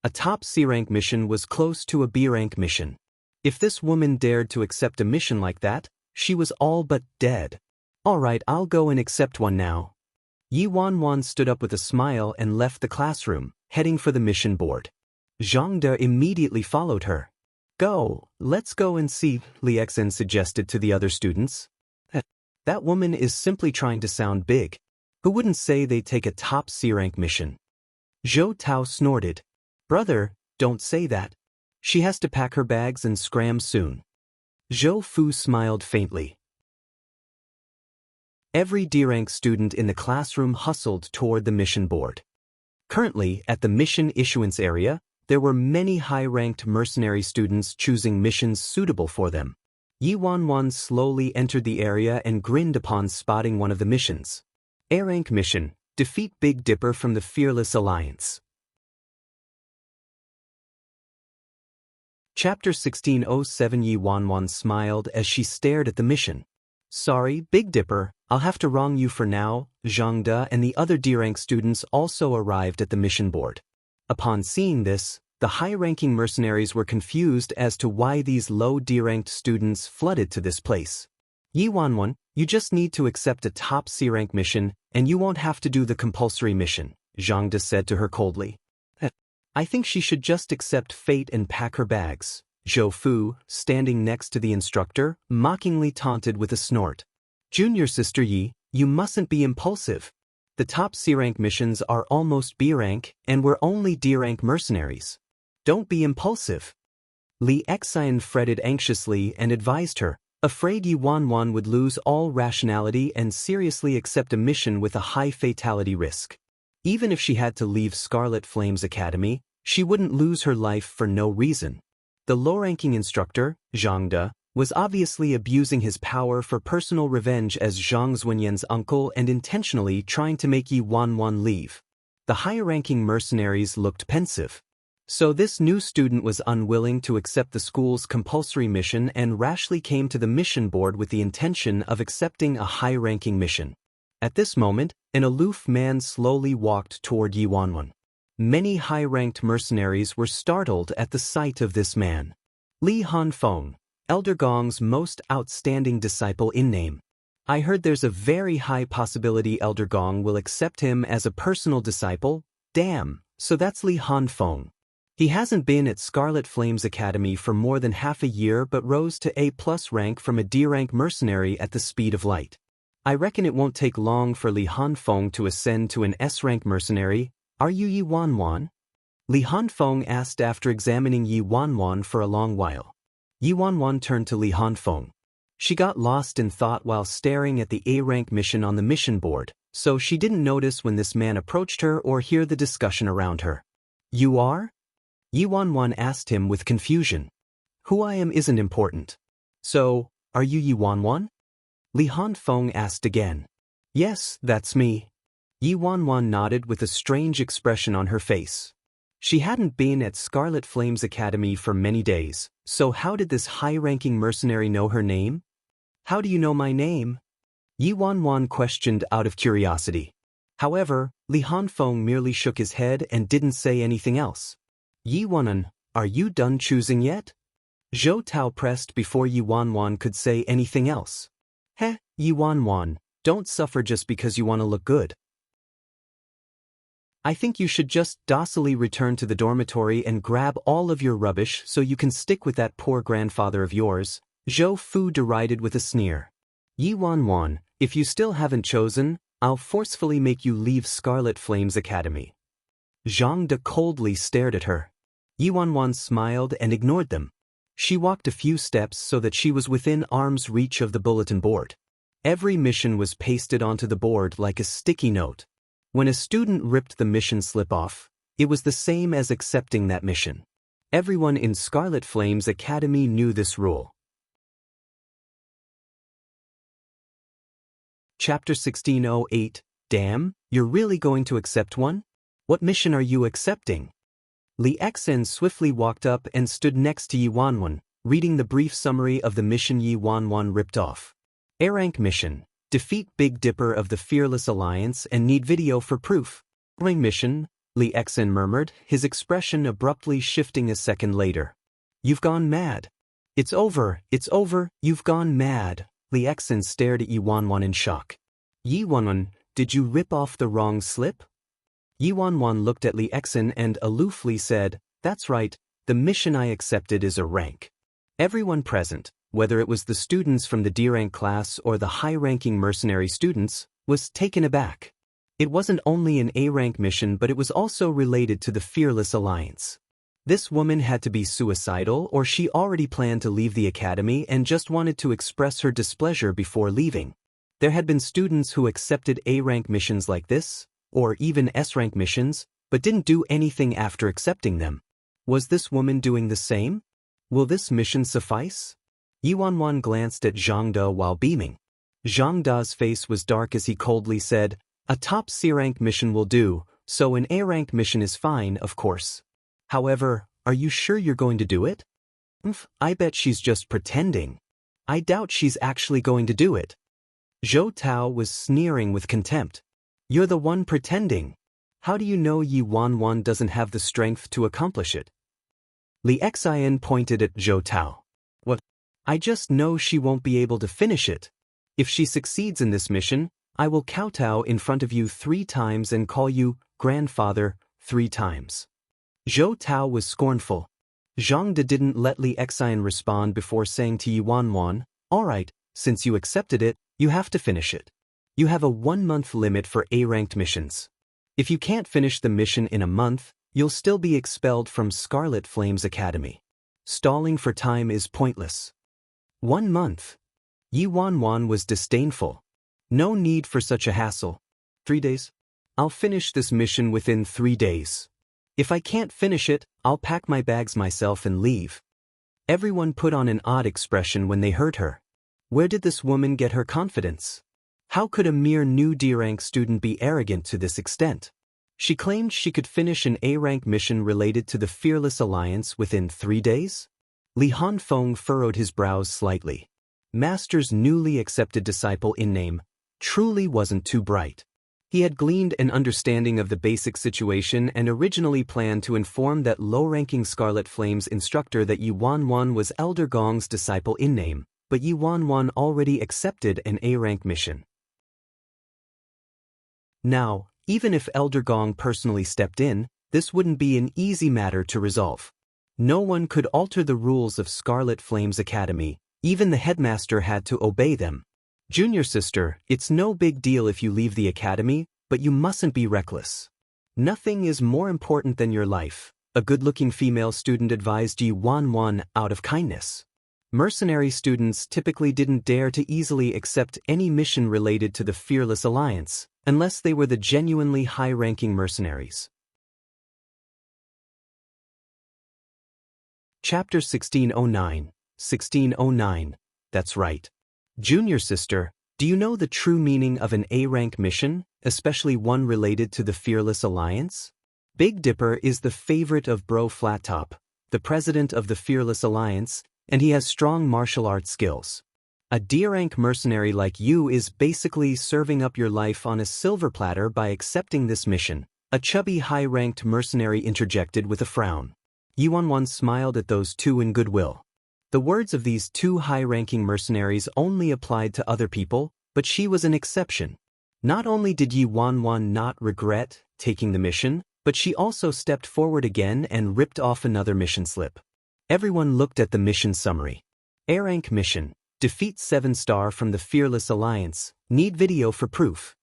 A top C-rank mission was close to a B-rank mission. If this woman dared to accept a mission like that, she was all but dead. All right, I'll go and accept one now. Yi Wanwan stood up with a smile and left the classroom, heading for the mission board. Zhang De immediately followed her. Go, let's go and see, Li Exen suggested to the other students. That woman is simply trying to sound big. Who wouldn't say they'd take a top C-rank mission? Zhou Tao snorted. Brother, don't say that. She has to pack her bags and scram soon. Zhou Fu smiled faintly. Every D-rank student in the classroom hustled toward the mission board. Currently, at the mission issuance area, there were many high-ranked mercenary students choosing missions suitable for them. Yi Wanwan slowly entered the area and grinned upon spotting one of the missions. A-rank mission, defeat Big Dipper from the Fearless Alliance. Chapter 1607. Yi Wanwan smiled as she stared at the mission. Sorry, Big Dipper, I'll have to wrong you for now. Zhang De and the other D-rank students also arrived at the mission board. Upon seeing this, the high-ranking mercenaries were confused as to why these low D-ranked students flooded to this place. Yi Wanwan, you just need to accept a top C-rank mission, and you won't have to do the compulsory mission, Zhang De said to her coldly. I think she should just accept fate and pack her bags. Zhou Fu, standing next to the instructor, mockingly taunted with a snort. Junior Sister Yi, you mustn't be impulsive. The top C-rank missions are almost B-rank, and we're only D-rank mercenaries. Don't be impulsive. Li Xian fretted anxiously and advised her, afraid Yi Wanwan would lose all rationality and seriously accept a mission with a high fatality risk. Even if she had to leave Scarlet Flames Academy, she wouldn't lose her life for no reason. The low-ranking instructor, Zhang De, was obviously abusing his power for personal revenge as Zhang Zunyan's uncle and intentionally trying to make Yi Wanwan leave. The higher-ranking mercenaries looked pensive. So this new student was unwilling to accept the school's compulsory mission and rashly came to the mission board with the intention of accepting a high-ranking mission. At this moment, an aloof man slowly walked toward Yi Wanwan. Many high-ranked mercenaries were startled at the sight of this man. Li Hanfeng, Elder Gong's most outstanding disciple in name. I heard there's a very high possibility Elder Gong will accept him as a personal disciple. Damn, so that's Li Hanfeng. He hasn't been at Scarlet Flames Academy for more than half a year but rose to A+ rank from a D-rank mercenary at the speed of light. I reckon it won't take long for Li Hanfeng to ascend to an S-rank mercenary. Are you Yi Wanwan? Li Hanfeng asked after examining Yi Wanwan for a long while. Yi Wanwan turned to Li Hanfeng. She got lost in thought while staring at the A-rank mission on the mission board, so she didn't notice when this man approached her or hear the discussion around her. You are? Yi Wanwan asked him with confusion. Who I am isn't important. So, are you Yi Wanwan? Li Hanfeng asked again. Yes, that's me. Yi Wanwan nodded with a strange expression on her face. She hadn't been at Scarlet Flames Academy for many days, so how did this high-ranking mercenary know her name? How do you know my name? Yi Wanwan questioned out of curiosity. However, Li Hanfeng merely shook his head and didn't say anything else. Yi Wanwan, are you done choosing yet? Zhou Tao pressed before Yi Wanwan could say anything else. Heh, Yi Wanwan, don't suffer just because you want to look good. I think you should just docilely return to the dormitory and grab all of your rubbish so you can stick with that poor grandfather of yours, Zhou Fu derided with a sneer. Yi Wanwan, if you still haven't chosen, I'll forcefully make you leave Scarlet Flames Academy. Zhang De coldly stared at her. Yi Wanwan smiled and ignored them. She walked a few steps so that she was within arm's reach of the bulletin board. Every mission was pasted onto the board like a sticky note. When a student ripped the mission slip off, it was the same as accepting that mission. Everyone in Scarlet Flames Academy knew this rule. Chapter 1608. Damn, you're really going to accept one? What mission are you accepting? Li Xian swiftly walked up and stood next to Yi Wanwan, reading the brief summary of the mission Yi Wanwan ripped off. A-rank mission. Defeat Big Dipper of the Fearless Alliance and need video for proof. Ring mission, Li Xian murmured, his expression abruptly shifting a second later. You've gone mad. It's over, you've gone mad. Li Xian stared at Yi Wanwan in shock. Yi Wanwan, did you rip off the wrong slip? Yi Wanwan looked at Li Xian and aloofly said, that's right, the mission I accepted is a rank. Everyone present, whether it was the students from the D-rank class or the high-ranking mercenary students, was taken aback. It wasn't only an A-rank mission but it was also related to the Fearless Alliance. This woman had to be suicidal or she already planned to leave the academy and just wanted to express her displeasure before leaving. There had been students who accepted A-rank missions like this, or even S-rank missions, but didn't do anything after accepting them. Was this woman doing the same? Will this mission suffice? Yi Wanwan glanced at Zhang De while beaming. Zhang De's face was dark as he coldly said, a top C-rank mission will do, so an A-rank mission is fine, of course. However, are you sure you're going to do it? I bet she's just pretending. I doubt she's actually going to do it. Zhou Tao was sneering with contempt. You're the one pretending. How do you know Yi Wanwan doesn't have the strength to accomplish it? Li Xian pointed at Zhou Tao. What? I just know she won't be able to finish it. If she succeeds in this mission, I will kowtow in front of you 3 times and call you grandfather 3 times. Zhou Tao was scornful. Zhang De didn't let Li Xian respond before saying to Yi Wanwan, all right, since you accepted it, you have to finish it. You have a 1-month limit for A-ranked missions. If you can't finish the mission in a month, you'll still be expelled from Scarlet Flames Academy. Stalling for time is pointless. 1 month. Yi Wanwan was disdainful. No need for such a hassle. 3 days? I'll finish this mission within 3 days. If I can't finish it, I'll pack my bags myself and leave. Everyone put on an odd expression when they heard her. Where did this woman get her confidence? How could a mere new D-rank student be arrogant to this extent? She claimed she could finish an A-rank mission related to the Fearless Alliance within 3 days? Li Hanfeng furrowed his brows slightly. Master's newly accepted disciple in name truly wasn't too bright. He had gleaned an understanding of the basic situation and originally planned to inform that low-ranking Scarlet Flames instructor that Yi Wanwan was Elder Gong's disciple in name, but Yi Wanwan already accepted an A-rank mission. Now, even if Elder Gong personally stepped in, this wouldn't be an easy matter to resolve. No one could alter the rules of Scarlet Flames Academy, even the headmaster had to obey them. Junior sister, it's no big deal if you leave the academy, but you mustn't be reckless. Nothing is more important than your life, a good-looking female student advised Yi Wanwan out of kindness. Mercenary students typically didn't dare to easily accept any mission related to the Fearless Alliance, unless they were the genuinely high-ranking mercenaries. Chapter 1609. 1609. That's right. Junior sister, do you know the true meaning of an A-rank mission, especially one related to the Fearless Alliance? Big Dipper is the favorite of Bro Flattop, the president of the Fearless Alliance, and he has strong martial arts skills. A D-rank mercenary like you is basically serving up your life on a silver platter by accepting this mission, a chubby high-ranked mercenary interjected with a frown. Yi Wanwan smiled at those two in goodwill. The words of these 2 high-ranking mercenaries only applied to other people, but she was an exception. Not only did Yi Wanwan not regret taking the mission, but she also stepped forward again and ripped off another mission slip. Everyone looked at the mission summary. A-rank mission. Defeat 7-star from the Fearless Alliance. Need video for proof.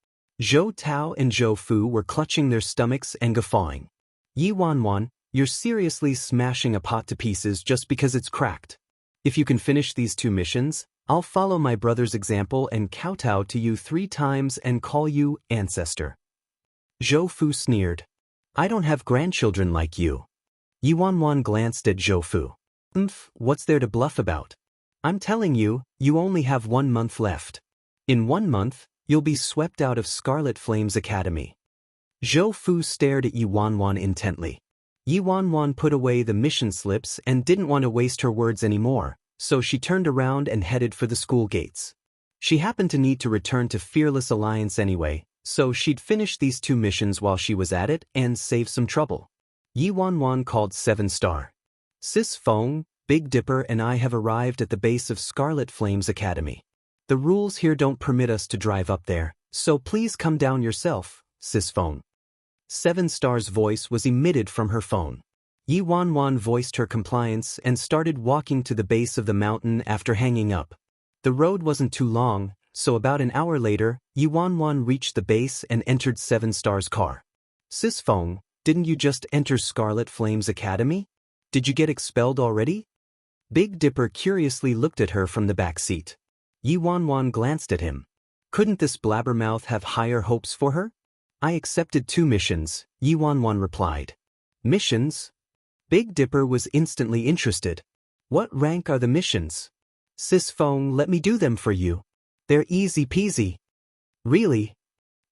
Zhou Tao and Zhou Fu were clutching their stomachs and guffawing. Yi Wanwan, you're seriously smashing a pot to pieces just because it's cracked. If you can finish these 2 missions, I'll follow my brother's example and kowtow to you 3 times and call you ancestor. Zhou Fu sneered. I don't have grandchildren like you. Yi Wanwan glanced at Zhou Fu. What's there to bluff about? I'm telling you, you only have 1 month left. In 1 month, you'll be swept out of Scarlet Flames Academy. Zhou Fu stared at Yi Wanwan intently. Yi Wanwan put away the mission slips and didn't want to waste her words anymore, so she turned around and headed for the school gates. She happened to need to return to Fearless Alliance anyway, so she'd finish these 2 missions while she was at it and save some trouble. Yi Wanwan called 7-star. Sis Feng, Big Dipper and I have arrived at the base of Scarlet Flames Academy. The rules here don't permit us to drive up there, so please come down yourself, Sis Feng. 7-star's voice was emitted from her phone. Yi Wanwan voiced her compliance and started walking to the base of the mountain after hanging up. The road wasn't too long, so about an hour later, Yi Wanwan reached the base and entered 7-star's car. Sis Feng, didn't you just enter Scarlet Flames Academy? Did you get expelled already? Big Dipper curiously looked at her from the back seat. Yi Wanwan glanced at him. Couldn't this blabbermouth have higher hopes for her? I accepted 2 missions, Yi Wanwan replied. Missions? Big Dipper was instantly interested. What rank are the missions? Sis Feng, let me do them for you. They're easy peasy. Really?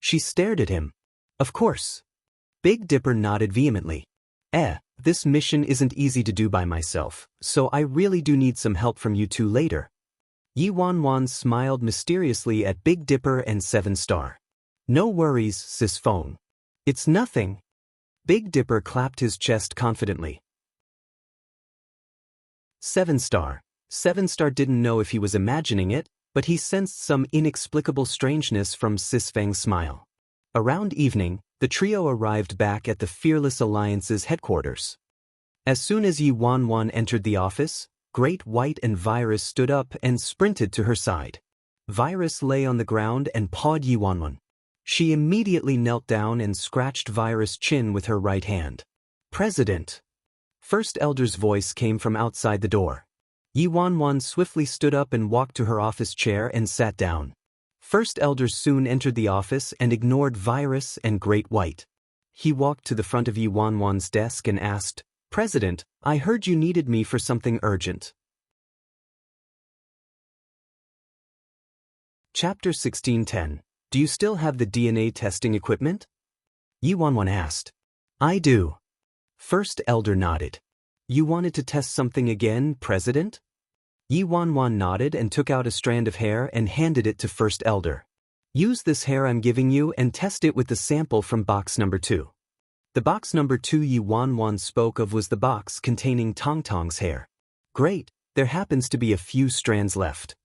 She stared at him. Of course. Big Dipper nodded vehemently. this mission isn't easy to do by myself, so I really do need some help from you two later. Yi Wanwan smiled mysteriously at Big Dipper and 7-Star. No worries, Sis Fong. It's nothing. Big Dipper clapped his chest confidently. 7-Star. 7-Star didn't know if he was imagining it, but he sensed some inexplicable strangeness from Sis Fang's smile. Around evening, the trio arrived back at the Fearless Alliance's headquarters. As soon as Yi Wanwan entered the office, Great White and Virus stood up and sprinted to her side. Virus lay on the ground and pawed Yi Wanwan. She immediately knelt down and scratched Virus' chin with her right hand. President. First Elder's voice came from outside the door. Yi Wanwan swiftly stood up and walked to her office chair and sat down. First Elder soon entered the office and ignored Virus and Great White. He walked to the front of Yi Wanwan's desk and asked, President, I heard you needed me for something urgent. Chapter 1610. Do you still have the DNA testing equipment? Yi Wanwan asked. I do. First Elder nodded. You wanted to test something again, President? Yi Wanwan nodded and took out a strand of hair and handed it to First Elder. Use this hair I'm giving you and test it with the sample from box number 2. The box number 2 Yi Wanwan spoke of was the box containing Tong Tong's hair. Great, there happens to be a few strands left.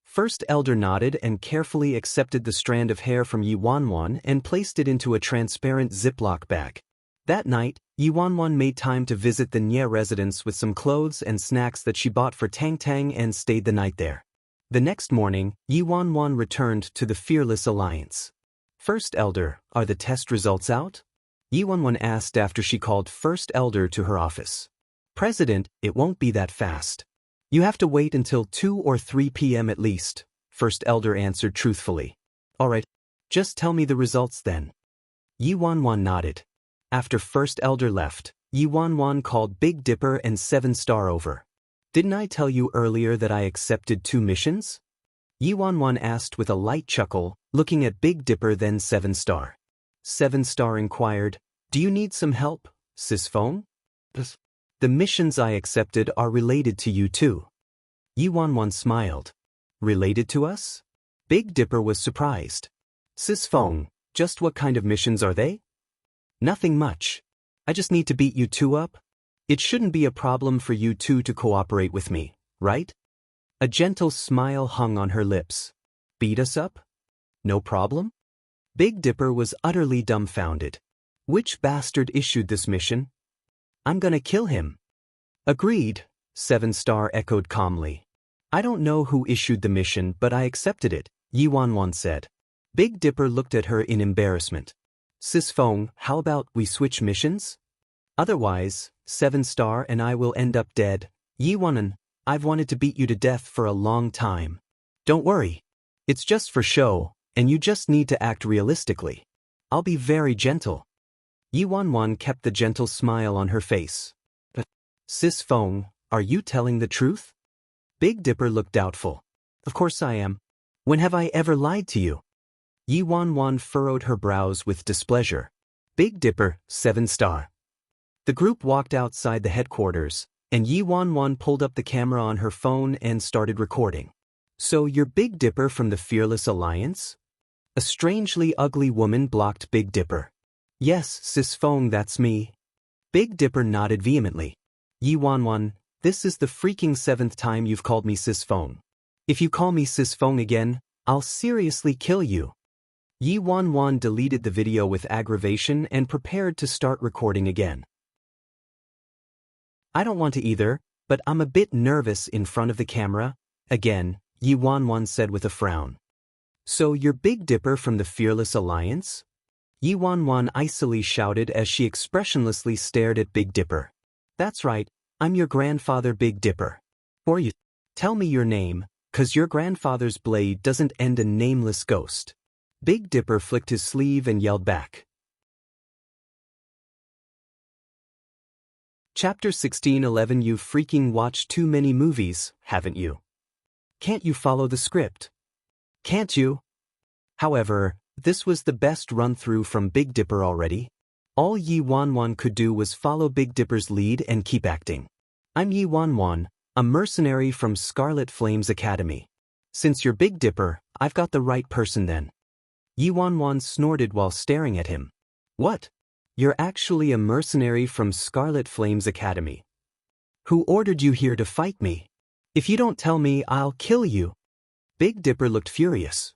First Elder nodded and carefully accepted the strand of hair from Yi Wanwan and placed it into a transparent Ziploc bag. That night, Yi Wanwan made time to visit the Nye residence with some clothes and snacks that she bought for Tang Tang and stayed the night there. The next morning, Yi Wanwan returned to the Fearless Alliance. First Elder, are the test results out? Yi Wanwan asked after she called First Elder to her office. President, it won't be that fast. You have to wait until 2 or 3 p.m. at least, First Elder answered truthfully. All right, just tell me the results then. Yi Wanwan nodded. After First Elder left, Yi Wanwan called Big Dipper and 7-Star over. Didn't I tell you earlier that I accepted 2 missions? Yi Wanwan asked with a light chuckle, looking at Big Dipper then 7-Star. 7-Star inquired, Do you need some help, Sis Fong? The missions I accepted are related to you too. Yi Wanwan smiled. Related to us? Big Dipper was surprised. Sis Fong, just what kind of missions are they? Nothing much. I just need to beat you two up. It shouldn't be a problem for you two to cooperate with me, right? A gentle smile hung on her lips. Beat us up? No problem? Big Dipper was utterly dumbfounded. Which bastard issued this mission? I'm gonna kill him. Agreed, 7-Star echoed calmly. I don't know who issued the mission, but I accepted it, Yi Wanwan said. Big Dipper looked at her in embarrassment. Sis Fong, how about we switch missions? Otherwise, 7-Star and I will end up dead. Yi Wanwan, I've wanted to beat you to death for a long time. Don't worry. It's just for show, and you just need to act realistically. I'll be very gentle. Yi Wanwan kept the gentle smile on her face. But, Sis Fong, are you telling the truth? Big Dipper looked doubtful. Of course I am. When have I ever lied to you? Yi Wanwan furrowed her brows with displeasure. Big Dipper, 7-Star. The group walked outside the headquarters, and Yi Wanwan pulled up the camera on her phone and started recording. So you're Big Dipper from the Fearless Alliance? A strangely ugly woman blocked Big Dipper. Yes, Sis Fong, that's me. Big Dipper nodded vehemently. Yi Wanwan, this is the freaking 7th time you've called me Sis Fong. If you call me Sis Fong again, I'll seriously kill you. Yi Wanwan deleted the video with aggravation and prepared to start recording again. I don't want to either, but I'm a bit nervous in front of the camera. Again, Yi Wanwan said with a frown. So you're Big Dipper from the Fearless Alliance? Yi Wanwan icily shouted as she expressionlessly stared at Big Dipper. That's right, I'm your grandfather Big Dipper. Or you. Tell me your name, 'cause your grandfather's blade doesn't end a nameless ghost. Big Dipper flicked his sleeve and yelled back. Chapter 1611. You've freaking watched too many movies, haven't you? Can't you follow the script? Can't you? However, this was the best run-through from Big Dipper already. All Yi Wanwan could do was follow Big Dipper's lead and keep acting. I'm Yi Wanwan, a mercenary from Scarlet Flames Academy. Since you're Big Dipper, I've got the right person then. Yi Wanwan snorted while staring at him. What? You're actually a mercenary from Scarlet Flames Academy. Who ordered you here to fight me? If you don't tell me, I'll kill you. Big Dipper looked furious.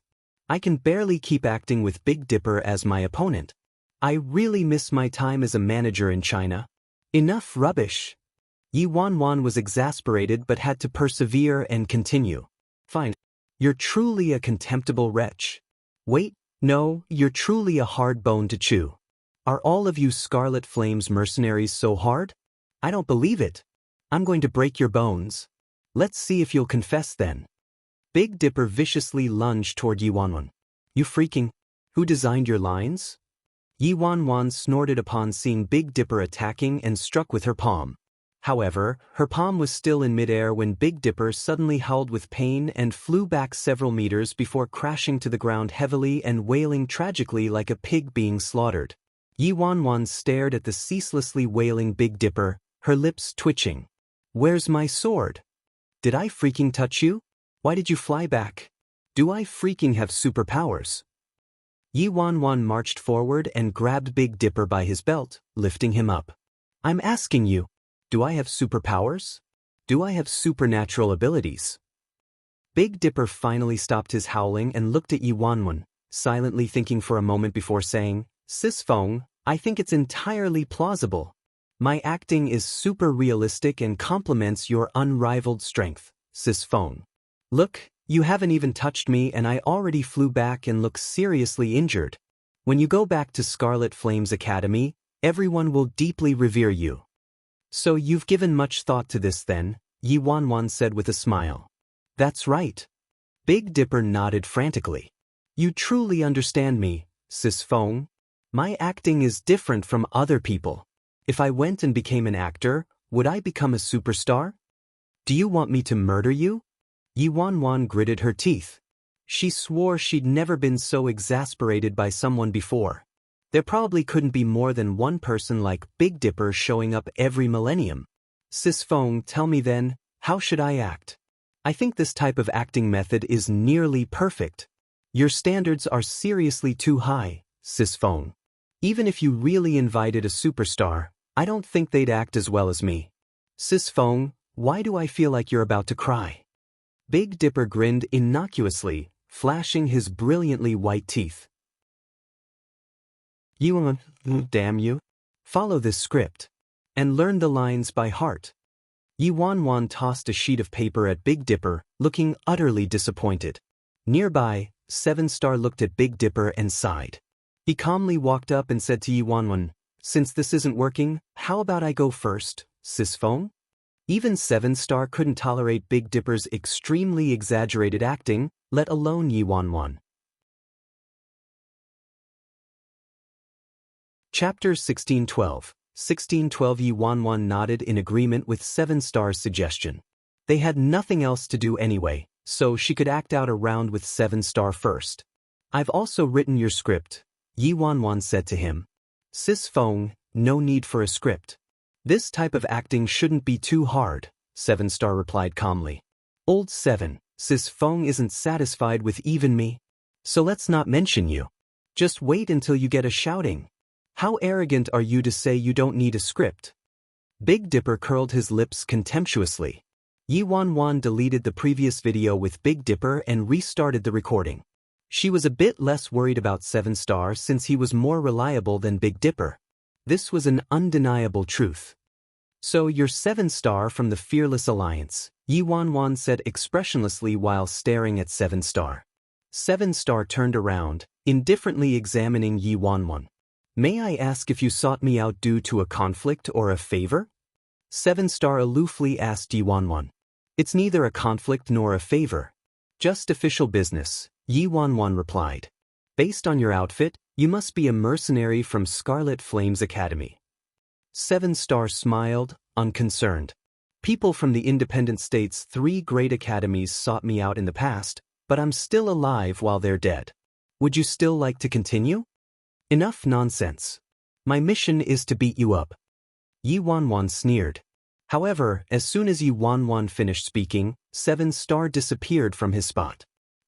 I can barely keep acting with Big Dipper as my opponent. I really miss my time as a manager in China. Enough rubbish. Yi Wanwan was exasperated but had to persevere and continue. Fine. You're truly a contemptible wretch. Wait, no, you're truly a hard bone to chew. Are all of you Scarlet Flames mercenaries so hard? I don't believe it. I'm going to break your bones. Let's see if you'll confess then. Big Dipper viciously lunged toward Yi Wanwan. You freaking... Who designed your lines? Yi Wanwan snorted upon seeing Big Dipper attacking and struck with her palm. However, her palm was still in midair when Big Dipper suddenly howled with pain and flew back several meters before crashing to the ground heavily and wailing tragically like a pig being slaughtered. Yi Wanwan stared at the ceaselessly wailing Big Dipper, her lips twitching. Where's my sword? Did I freaking touch you? Why did you fly back? Do I freaking have superpowers? Yi Wanwan marched forward and grabbed Big Dipper by his belt, lifting him up. I'm asking you, do I have superpowers? Do I have supernatural abilities? Big Dipper finally stopped his howling and looked at Yi Wanwan, silently thinking for a moment before saying, Sis Feng, I think it's entirely plausible. My acting is super realistic and complements your unrivaled strength, Sis Feng. Look, you haven't even touched me and I already flew back and look seriously injured. When you go back to Scarlet Flames Academy, everyone will deeply revere you. So you've given much thought to this then, Yi Wanwan said with a smile. That's right. Big Dipper nodded frantically. You truly understand me, Sis Feng. My acting is different from other people. If I went and became an actor, would I become a superstar? Do you want me to murder you? Yi Wanwan gritted her teeth. She swore she'd never been so exasperated by someone before. There probably couldn't be more than one person like Big Dipper showing up every millennium. Sis Feng, tell me then, how should I act? I think this type of acting method is nearly perfect. Your standards are seriously too high, Sis Feng. Even if you really invited a superstar, I don't think they'd act as well as me. Sis Feng, why do I feel like you're about to cry? Big Dipper grinned innocuously, flashing his brilliantly white teeth. Damn you. Follow this script. And learn the lines by heart. Yi Wanwan tossed a sheet of paper at Big Dipper, looking utterly disappointed. Nearby, 7-Star looked at Big Dipper and sighed. He calmly walked up and said to Yi Wanwan, Since this isn't working, how about I go first, Sis Feng? Even 7-Star couldn't tolerate Big Dipper's extremely exaggerated acting, let alone Yi Wanwan. Chapter 1612. 1612. Yi Wanwan nodded in agreement with 7-Star's suggestion. They had nothing else to do anyway, so she could act out a round with 7-Star first. I've also written your script, Yi Wanwan said to him. Sis Feng, no need for a script. This type of acting shouldn't be too hard, 7-Star replied calmly. Old 7, Sis Feng isn't satisfied with even me. So let's not mention you. Just wait until you get a shouting. How arrogant are you to say you don't need a script? Big Dipper curled his lips contemptuously. Yi Wanwan deleted the previous video with Big Dipper and restarted the recording. She was a bit less worried about 7-Star since he was more reliable than Big Dipper. This was an undeniable truth. So you're 7-Star from the Fearless Alliance, Yi Wanwan said expressionlessly while staring at 7-Star. 7-Star turned around, indifferently examining Yi Wanwan. May I ask if you sought me out due to a conflict or a favor? 7-Star aloofly asked Yi Wanwan. It's neither a conflict nor a favor. Just official business, Yi Wanwan replied. Based on your outfit, you must be a mercenary from Scarlet Flames Academy. 7-Star smiled, unconcerned. People from the Independent States' 3 great academies sought me out in the past, but I'm still alive while they're dead. Would you still like to continue? Enough nonsense. My mission is to beat you up. Yi Wanwan sneered. However, as soon as Yi Wanwan finished speaking, 7-star disappeared from his spot.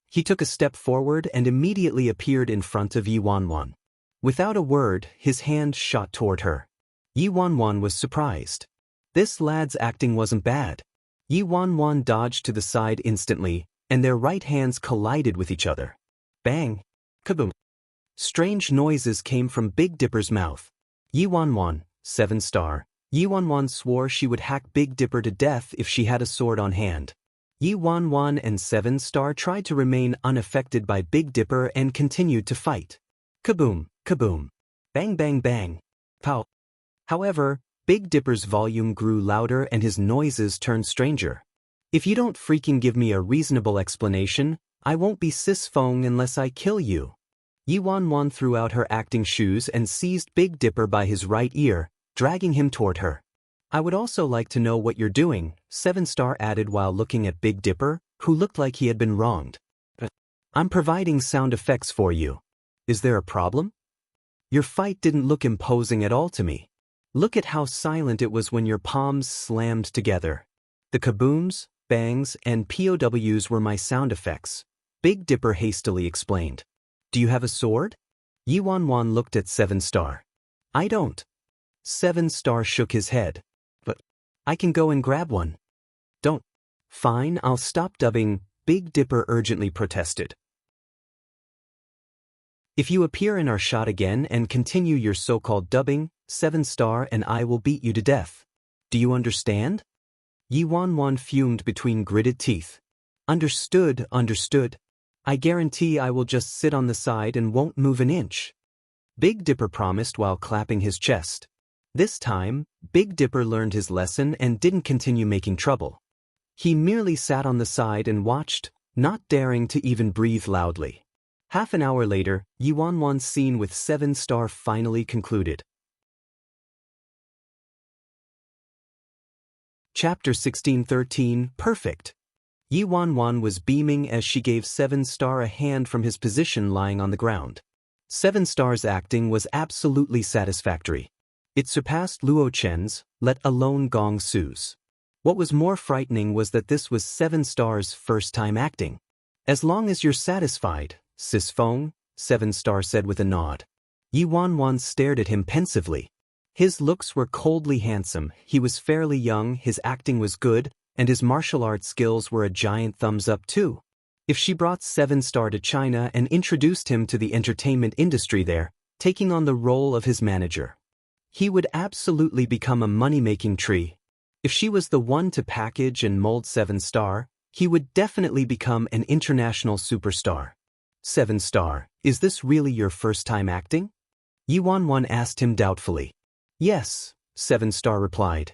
He took a step forward and immediately appeared in front of Yi Wanwan. Without a word, his hand shot toward her. Yi Wanwan was surprised. This lad's acting wasn't bad. Yi Wanwan dodged to the side instantly, and their right hands collided with each other. Bang! Kaboom! Strange noises came from Big Dipper's mouth. Yi Wanwan, 7-star. Yi Wanwan swore she would hack Big Dipper to death if she had a sword on hand. Yi Wanwan and 7-star tried to remain unaffected by Big Dipper and continued to fight. Kaboom! Kaboom! Bang bang bang! Pow! However, Big Dipper's volume grew louder and his noises turned stranger. If you don't freaking give me a reasonable explanation, I won't be Sis Fong unless I kill you. Yi Wanwan threw out her acting shoes and seized Big Dipper by his right ear, dragging him toward her. I would also like to know what you're doing, 7-star added while looking at Big Dipper, who looked like he had been wronged. I'm providing sound effects for you. Is there a problem? Your fight didn't look imposing at all to me. Look at how silent it was when your palms slammed together. The kabooms, bangs, and POWs were my sound effects, Big Dipper hastily explained. Do you have a sword? Yi Wanwan looked at 7-star. I don't. 7-star shook his head. But I can go and grab one. Don't. Fine, I'll stop dubbing, Big Dipper urgently protested. If you appear in our shot again and continue your so-called dubbing, 7-star and I will beat you to death. Do you understand? Yi Wanwan fumed between gritted teeth. Understood, understood. I guarantee I will just sit on the side and won't move an inch. Big Dipper promised while clapping his chest. This time, Big Dipper learned his lesson and didn't continue making trouble. He merely sat on the side and watched, not daring to even breathe loudly. Half an hour later, Yi Wanwan's scene with 7-star finally concluded. Chapter 1613, Perfect. Yi Wanwan was beaming as she gave 7-star a hand from his position lying on the ground. 7-star's acting was absolutely satisfactory. It surpassed Luo Chen's, let alone Gong Su's. What was more frightening was that this was 7-star's first time acting. As long as you're satisfied, Sis Fong, 7-star said with a nod. Yi Wanwan stared at him pensively. His looks were coldly handsome, he was fairly young, his acting was good, and his martial arts skills were a giant thumbs up too. If she brought 7-star to China and introduced him to the entertainment industry there, taking on the role of his manager, he would absolutely become a money-making tree. If she was the one to package and mold 7-star, he would definitely become an international superstar. 7-star, is this really your first time acting? Yi Wanwan asked him doubtfully. Yes, 7-star replied.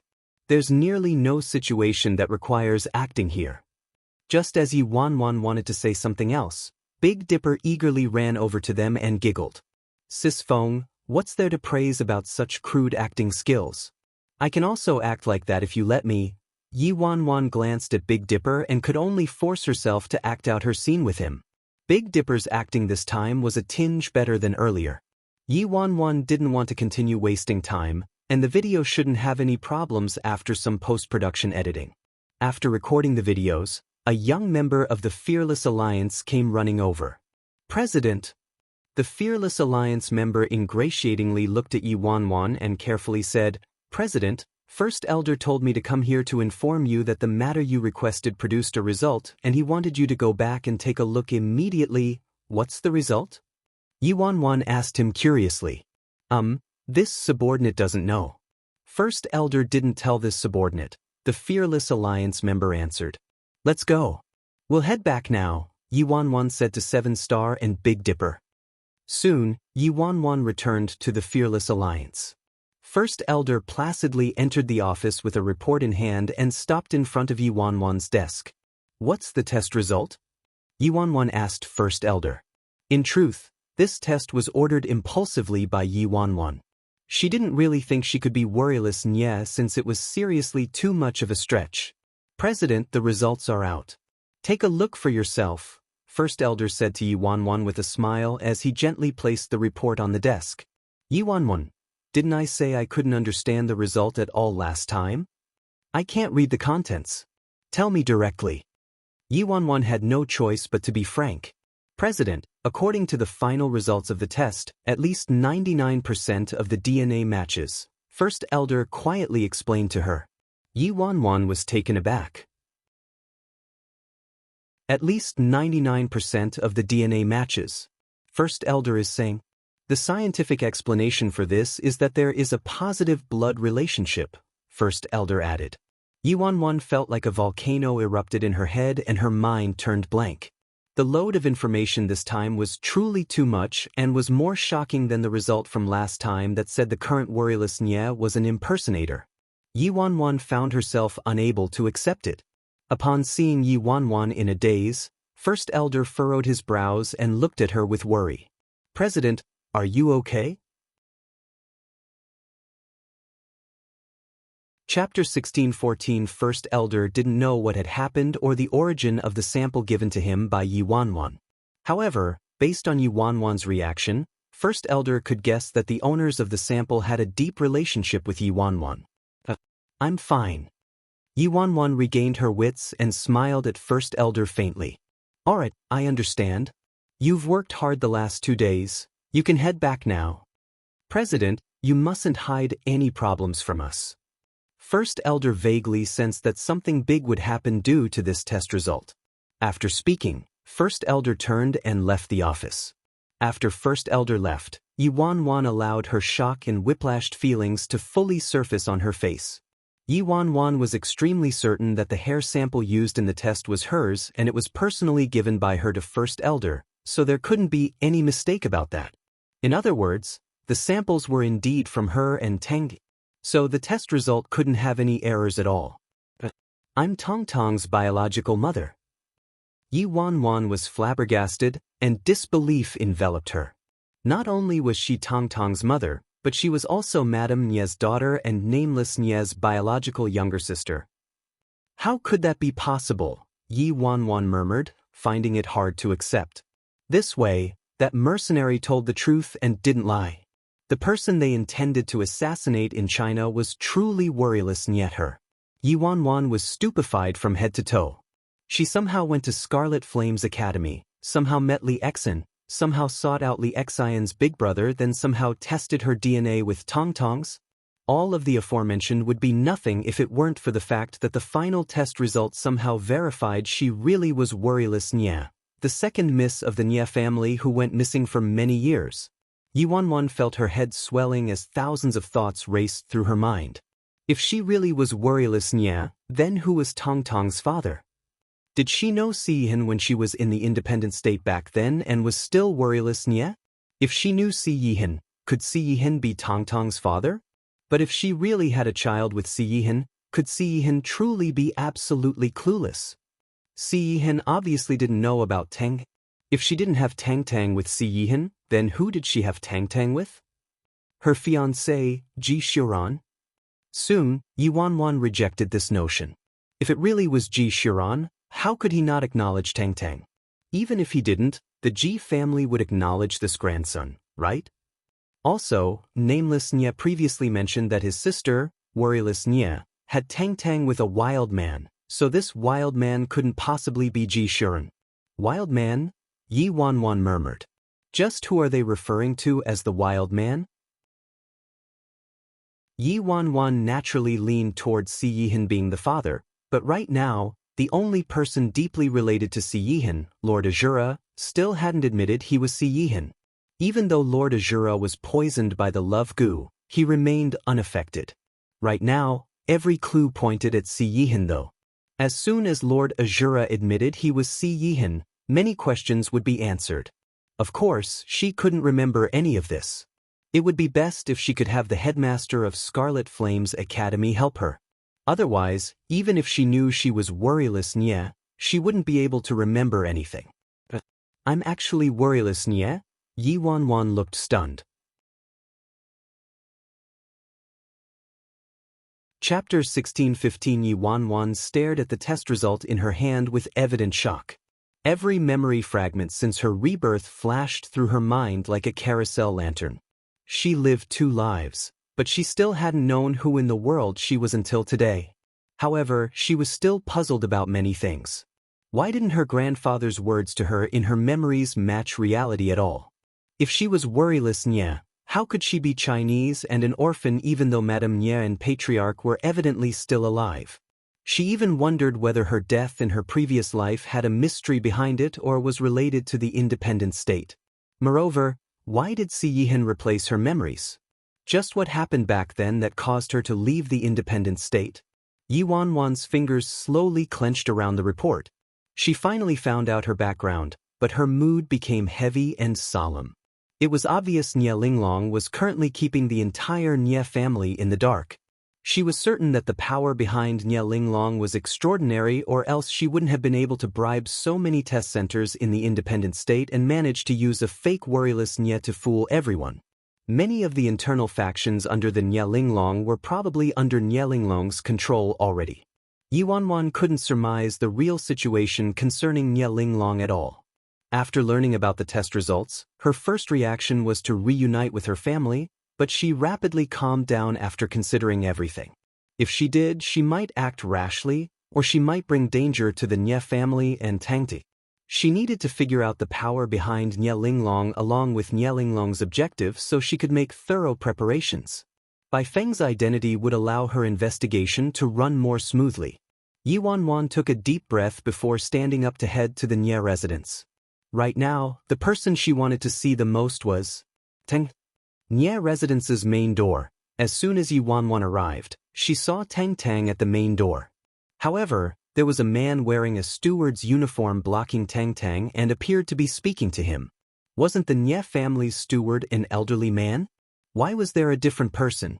There's nearly no situation that requires acting here. Just as Yi Wanwan wanted to say something else, Big Dipper eagerly ran over to them and giggled. Sis Fong, what's there to praise about such crude acting skills? I can also act like that if you let me. Yi Wanwan glanced at Big Dipper and could only force herself to act out her scene with him. Big Dipper's acting this time was a tinge better than earlier. Yi Wanwan didn't want to continue wasting time, and the video shouldn't have any problems after some post-production editing. After recording the videos, a young member of the Fearless Alliance came running over. President! The Fearless Alliance member ingratiatingly looked at Yi Wanwan and carefully said, President, First Elder told me to come here to inform you that the matter you requested produced a result and he wanted you to go back and take a look immediately. What's the result? Yi Wanwan asked him curiously. This subordinate doesn't know. First Elder didn't tell this subordinate, the Fearless Alliance member answered. Let's go. We'll head back now, Yi Wanwan said to 7-star and Big Dipper. Soon, Yi Wanwan returned to the Fearless Alliance. First Elder placidly entered the office with a report in hand and stopped in front of Yi Wanwan's desk. What's the test result? Yi Wanwan asked First Elder. In truth, this test was ordered impulsively by Yi Wanwan. She didn't really think she could be worryless Nye since it was seriously too much of a stretch. President, the results are out. Take a look for yourself, First Elder said to Yi Wanwan with a smile as he gently placed the report on the desk. Yi Wanwan, Didn't I say I couldn't understand the result at all last time? I can't read the contents. Tell me directly. Yi Wanwan had no choice but to be frank. President, according to the final results of the test, at least 99% of the DNA matches, First Elder quietly explained to her. Yi Wanwan was taken aback. At least 99% of the DNA matches. First Elder is saying. The scientific explanation for this is that there is a positive blood relationship, First Elder added. Yi Wanwan felt like a volcano erupted in her head and her mind turned blank. The load of information this time was truly too much and was more shocking than the result from last time that said the current worryless Nye was an impersonator. Yi Wanwan found herself unable to accept it. Upon seeing Yi Wanwan in a daze, First Elder furrowed his brows and looked at her with worry. President, are you okay? Chapter 16:14 First Elder didn't know what had happened or the origin of the sample given to him by Yi Wanwan. However, based on Yi Wanwan's reaction, First Elder could guess that the owners of the sample had a deep relationship with Yi Wanwan. I'm fine. Yi Wanwan regained her wits and smiled at First Elder faintly. Alright, I understand. You've worked hard the last 2 days. You can head back now. President, you mustn't hide any problems from us. First Elder vaguely sensed that something big would happen due to this test result. After speaking, First Elder turned and left the office. After First Elder left, Yi Wanwan allowed her shock and whiplashed feelings to fully surface on her face. Yi Wanwan was extremely certain that the hair sample used in the test was hers and it was personally given by her to First Elder, so there couldn't be any mistake about that. In other words, the samples were indeed from her and Tang. So the test result couldn't have any errors at all. I'm Tong Tong's biological mother. Yi Wanwan was flabbergasted, and disbelief enveloped her. Not only was she Tong Tong's mother, but she was also Madame Nye's daughter and nameless Nye's biological younger sister. How could that be possible? Yi Wanwan murmured, finding it hard to accept. This way, that mercenary told the truth and didn't lie. The person they intended to assassinate in China was truly worryless Nyet her. Yi Wanwan was stupefied from head to toe. She somehow went to Scarlet Flame's academy, somehow met Li Exin, somehow sought out Li Xian's big brother, then somehow tested her DNA with Tong Tong's. All of the aforementioned would be nothing if it weren't for the fact that the final test results somehow verified she really was worryless Nye, the second miss of the Nye family who went missing for many years. Yi Wanwan felt her head swelling as thousands of thoughts raced through her mind. If she really was worryless Nye, then who was Tong Tong's father? Did she know Si Yihin when she was in the independent state back then and was still worryless Nye? If she knew Si Yihin, could Si Yihin be Tong Tong's father? But if she really had a child with Si Yihin, could Si Yihin truly be absolutely clueless? Si Yihin obviously didn't know about Tang. If she didn't have Tang with Si Yihin, then who did she have Tang with? Her fiancé, Ji Xiran? Soon, Yi Wanwan rejected this notion. If it really was Ji Xiran, how could he not acknowledge Tang? Even if he didn't, the Ji family would acknowledge this grandson, right? Also, nameless Nye previously mentioned that his sister, worryless Nye, had Tang with a wild man, so this wild man couldn't possibly be Ji Xiran. Wild man? Yi Wanwan murmured. Just who are they referring to as the wild man? Yi Wanwan naturally leaned towards Si Yihin being the father, but right now, the only person deeply related to Si Yihin, Lord Azura, still hadn't admitted he was Si Yihin. Even though Lord Azura was poisoned by the love goo, he remained unaffected. Right now, every clue pointed at Si Yihin though. As soon as Lord Azura admitted he was Si Yihin, many questions would be answered. Of course, she couldn't remember any of this. It would be best if she could have the headmaster of Scarlet Flame's academy help her. Otherwise, even if she knew she was worryless Nye, she wouldn't be able to remember anything. I'm actually worryless Nye? Yi Wanwan looked stunned. Chapter 16:15 Yi Wanwan stared at the test result in her hand with evident shock. Every memory fragment since her rebirth flashed through her mind like a carousel lantern. She lived 2 lives. but she still hadn't known who in the world she was until today. However, she was still puzzled about many things. Why didn't her grandfather's words to her in her memories match reality at all? If she was worryless Nye, how could she be Chinese and an orphan even though Madame Nye and Patriarch were evidently still alive? She even wondered whether her death in her previous life had a mystery behind it or was related to the independent state. Moreover, why did Si Yihan replace her memories? Just what happened back then that caused her to leave the independent state? Yi Wanwan's fingers slowly clenched around the report. She finally found out her background, but her mood became heavy and solemn. It was obvious Nye Linglong was currently keeping the entire Nye family in the dark. She was certain that the power behind Nye Linglong was extraordinary, or else she wouldn't have been able to bribe so many test centers in the independent state and manage to use a fake worryless Nye to fool everyone. Many of the internal factions under the Nye Linglong were probably under Nye Linglong's control already. Yi Wanwan couldn't surmise the real situation concerning Nye Linglong at all. After learning about the test results, her first reaction was to reunite with her family, but she rapidly calmed down after considering everything. If she did, she might act rashly, or she might bring danger to the Nye family and Tangti. She needed to figure out the power behind Nye Linglong along with Nye Linglong's objective so she could make thorough preparations. Bai Feng's identity would allow her investigation to run more smoothly. Yi Wanwan took a deep breath before standing up to head to the Nye residence. Right now, the person she wanted to see the most was Teng. Nye residence's main door. As soon as Yi Wanwan arrived, she saw Tang Tang at the main door. However, there was a man wearing a steward's uniform blocking Tang Tang and appeared to be speaking to him. Wasn't the Nye family's steward an elderly man? Why was there a different person?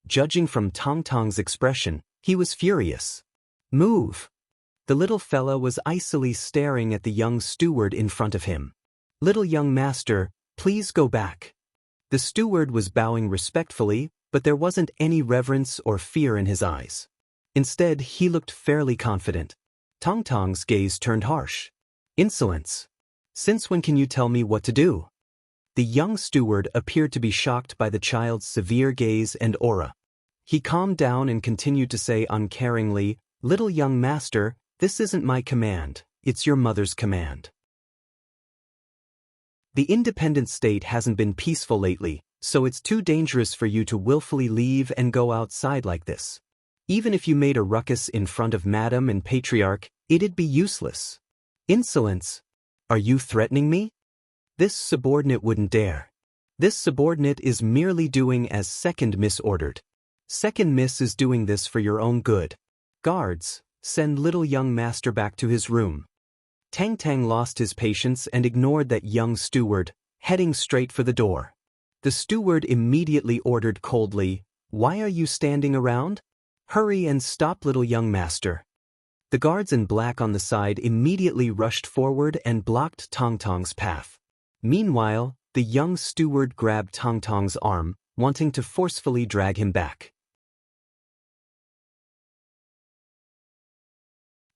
Judging from Tang Tang's expression, he was furious. Move! The little fella was icily staring at the young steward in front of him. Little young master, please go back. The steward was bowing respectfully, but there wasn't any reverence or fear in his eyes. Instead, he looked fairly confident. Tang Tang's gaze turned harsh. Insolence. Since when can you tell me what to do? The young steward appeared to be shocked by the child's severe gaze and aura. He calmed down and continued to say uncaringly, "Little young master, this isn't my command, it's your mother's command." The independent state hasn't been peaceful lately, so it's too dangerous for you to willfully leave and go outside like this. Even if you made a ruckus in front of Madam and Patriarch, it'd be useless. Insolence. Are you threatening me? This subordinate wouldn't dare. This subordinate is merely doing as Second Miss ordered. Second Miss is doing this for your own good. Guards, send little young master back to his room. Tang Tang lost his patience and ignored that young steward, heading straight for the door. The steward immediately ordered coldly, "Why are you standing around? Hurry and stop little young master." The guards in black on the side immediately rushed forward and blocked Tang Tang's path. Meanwhile, the young steward grabbed Tang Tang's arm, wanting to forcefully drag him back.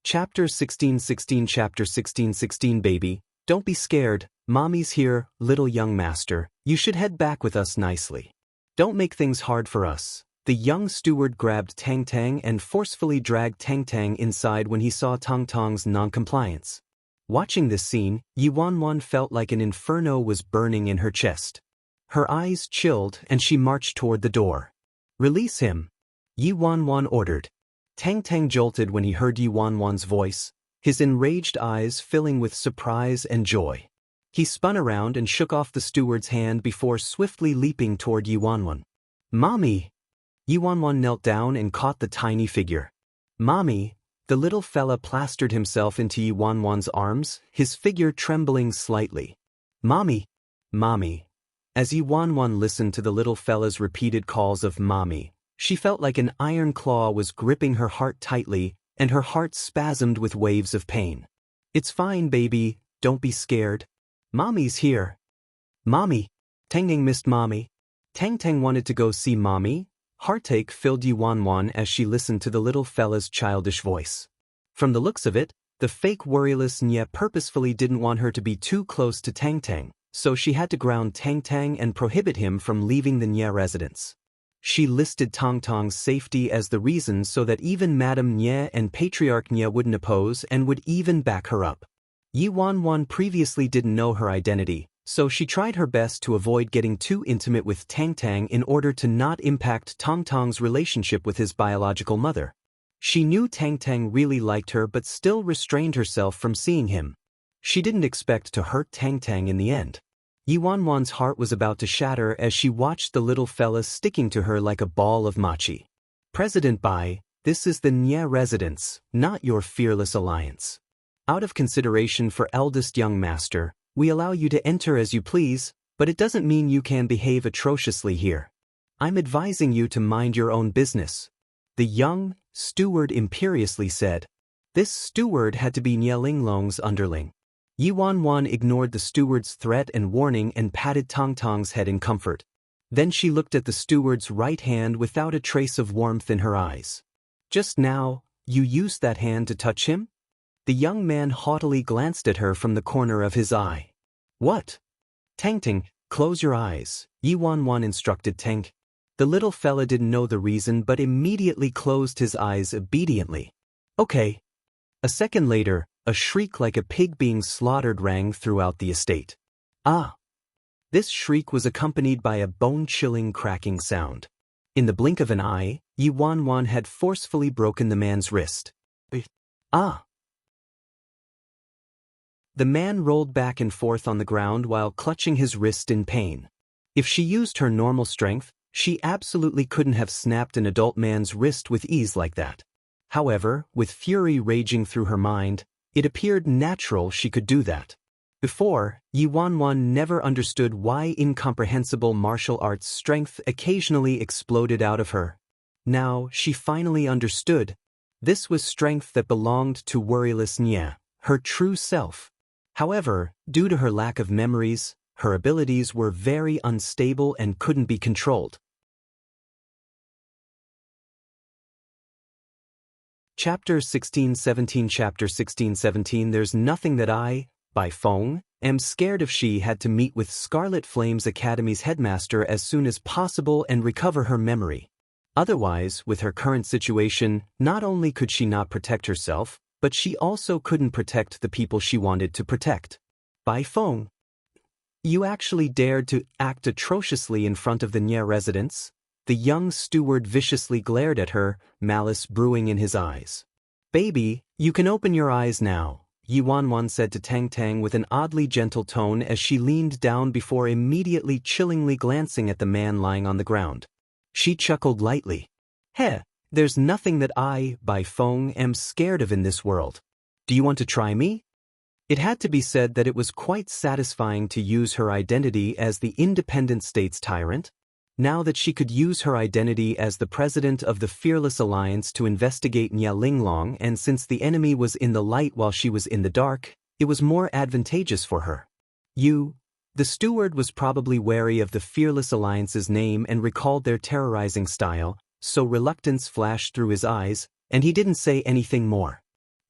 Chapter 16:16 Chapter 16:16 Baby, don't be scared, mommy's here, little young master, you should head back with us nicely. Don't make things hard for us. The young steward grabbed Tang Tang and forcefully dragged Tang Tang inside when he saw Tang Tang's non-compliance. Watching this scene, Yi Wanwan felt like an inferno was burning in her chest. Her eyes chilled and she marched toward the door. "Release him," Yi Wanwan ordered. Tang Tang jolted when he heard Yi Wanwan's voice, his enraged eyes filling with surprise and joy. He spun around and shook off the steward's hand before swiftly leaping toward Yi Wanwan. "Mommy!" Yi Wanwan knelt down and caught the tiny figure. "Mommy!" The little fella plastered himself into Yi Wanwan's arms, his figure trembling slightly. "Mommy! Mommy!" As Yi Wanwan listened to the little fella's repeated calls of mommy, she felt like an iron claw was gripping her heart tightly, and her heart spasmed with waves of pain. "It's fine, baby, don't be scared. Mommy's here." "Mommy!" Tang Tang missed mommy. Tang Tang wanted to go see mommy. Heartache filled Yi Wanwan as she listened to the little fella's childish voice. From the looks of it, the fake worryless Nye purposefully didn't want her to be too close to Tang Tang, so she had to ground Tang Tang and prohibit him from leaving the Nye residence. She listed Tong Tong's safety as the reason so that even Madame Nye and Patriarch Nye wouldn't oppose and would even back her up. Yi Wanwan previously didn't know her identity, so she tried her best to avoid getting too intimate with Tang Tang in order to not impact Tong Tong's relationship with his biological mother. She knew Tang Tang really liked her but still restrained herself from seeing him. She didn't expect to hurt Tang Tang in the end. Yi Wanwan's heart was about to shatter as she watched the little fella sticking to her like a ball of mochi. President Bai, this is the Nye residence, not your fearless alliance. Out of consideration for eldest young master, we allow you to enter as you please, but it doesn't mean you can behave atrociously here. I'm advising you to mind your own business. The young steward imperiously said. This steward had to be Nye Linglong's underling. Yi Wanwan ignored the steward's threat and warning and patted Tong Tong's head in comfort. Then she looked at the steward's right hand without a trace of warmth in her eyes. Just now, you used that hand to touch him? The young man haughtily glanced at her from the corner of his eye. What? Tang Tang, close your eyes, Yi Wanwan instructed Tang. The little fella didn't know the reason but immediately closed his eyes obediently. Okay. A second later, a shriek like a pig being slaughtered rang throughout the estate. Ah! This shriek was accompanied by a bone-chilling cracking sound. In the blink of an eye, Yi Wanwan had forcefully broken the man's wrist. Ah! The man rolled back and forth on the ground while clutching his wrist in pain. If she used her normal strength, she absolutely couldn't have snapped an adult man's wrist with ease like that. However, with fury raging through her mind, it appeared natural she could do that. Before, Yi Wanwan never understood why incomprehensible martial arts strength occasionally exploded out of her. Now, she finally understood. This was strength that belonged to worryless Nye, her true self. However, due to her lack of memories, her abilities were very unstable and couldn't be controlled. Chapter 16-17 Chapter 16-17 There's nothing that I, Bai Feng, am scared of. She had to meet with Scarlet Flames Academy's headmaster as soon as possible and recover her memory. Otherwise, with her current situation, not only could she not protect herself, but she also couldn't protect the people she wanted to protect. Bai Feng, you actually dared to act atrociously in front of the Nye residence? The young steward viciously glared at her, malice brewing in his eyes. Baby, you can open your eyes now, Yi Wanwan said to Tang Tang with an oddly gentle tone as she leaned down before immediately chillingly glancing at the man lying on the ground. She chuckled lightly. Heh, there's nothing that I, Bai Feng, am scared of in this world. Do you want to try me? It had to be said that it was quite satisfying to use her identity as the independent state's tyrant. Now that she could use her identity as the president of the Fearless Alliance to investigate Nye Linglong, and since the enemy was in the light while she was in the dark, it was more advantageous for her. The steward was probably wary of the Fearless Alliance's name and recalled their terrorizing style, so reluctance flashed through his eyes, and he didn't say anything more.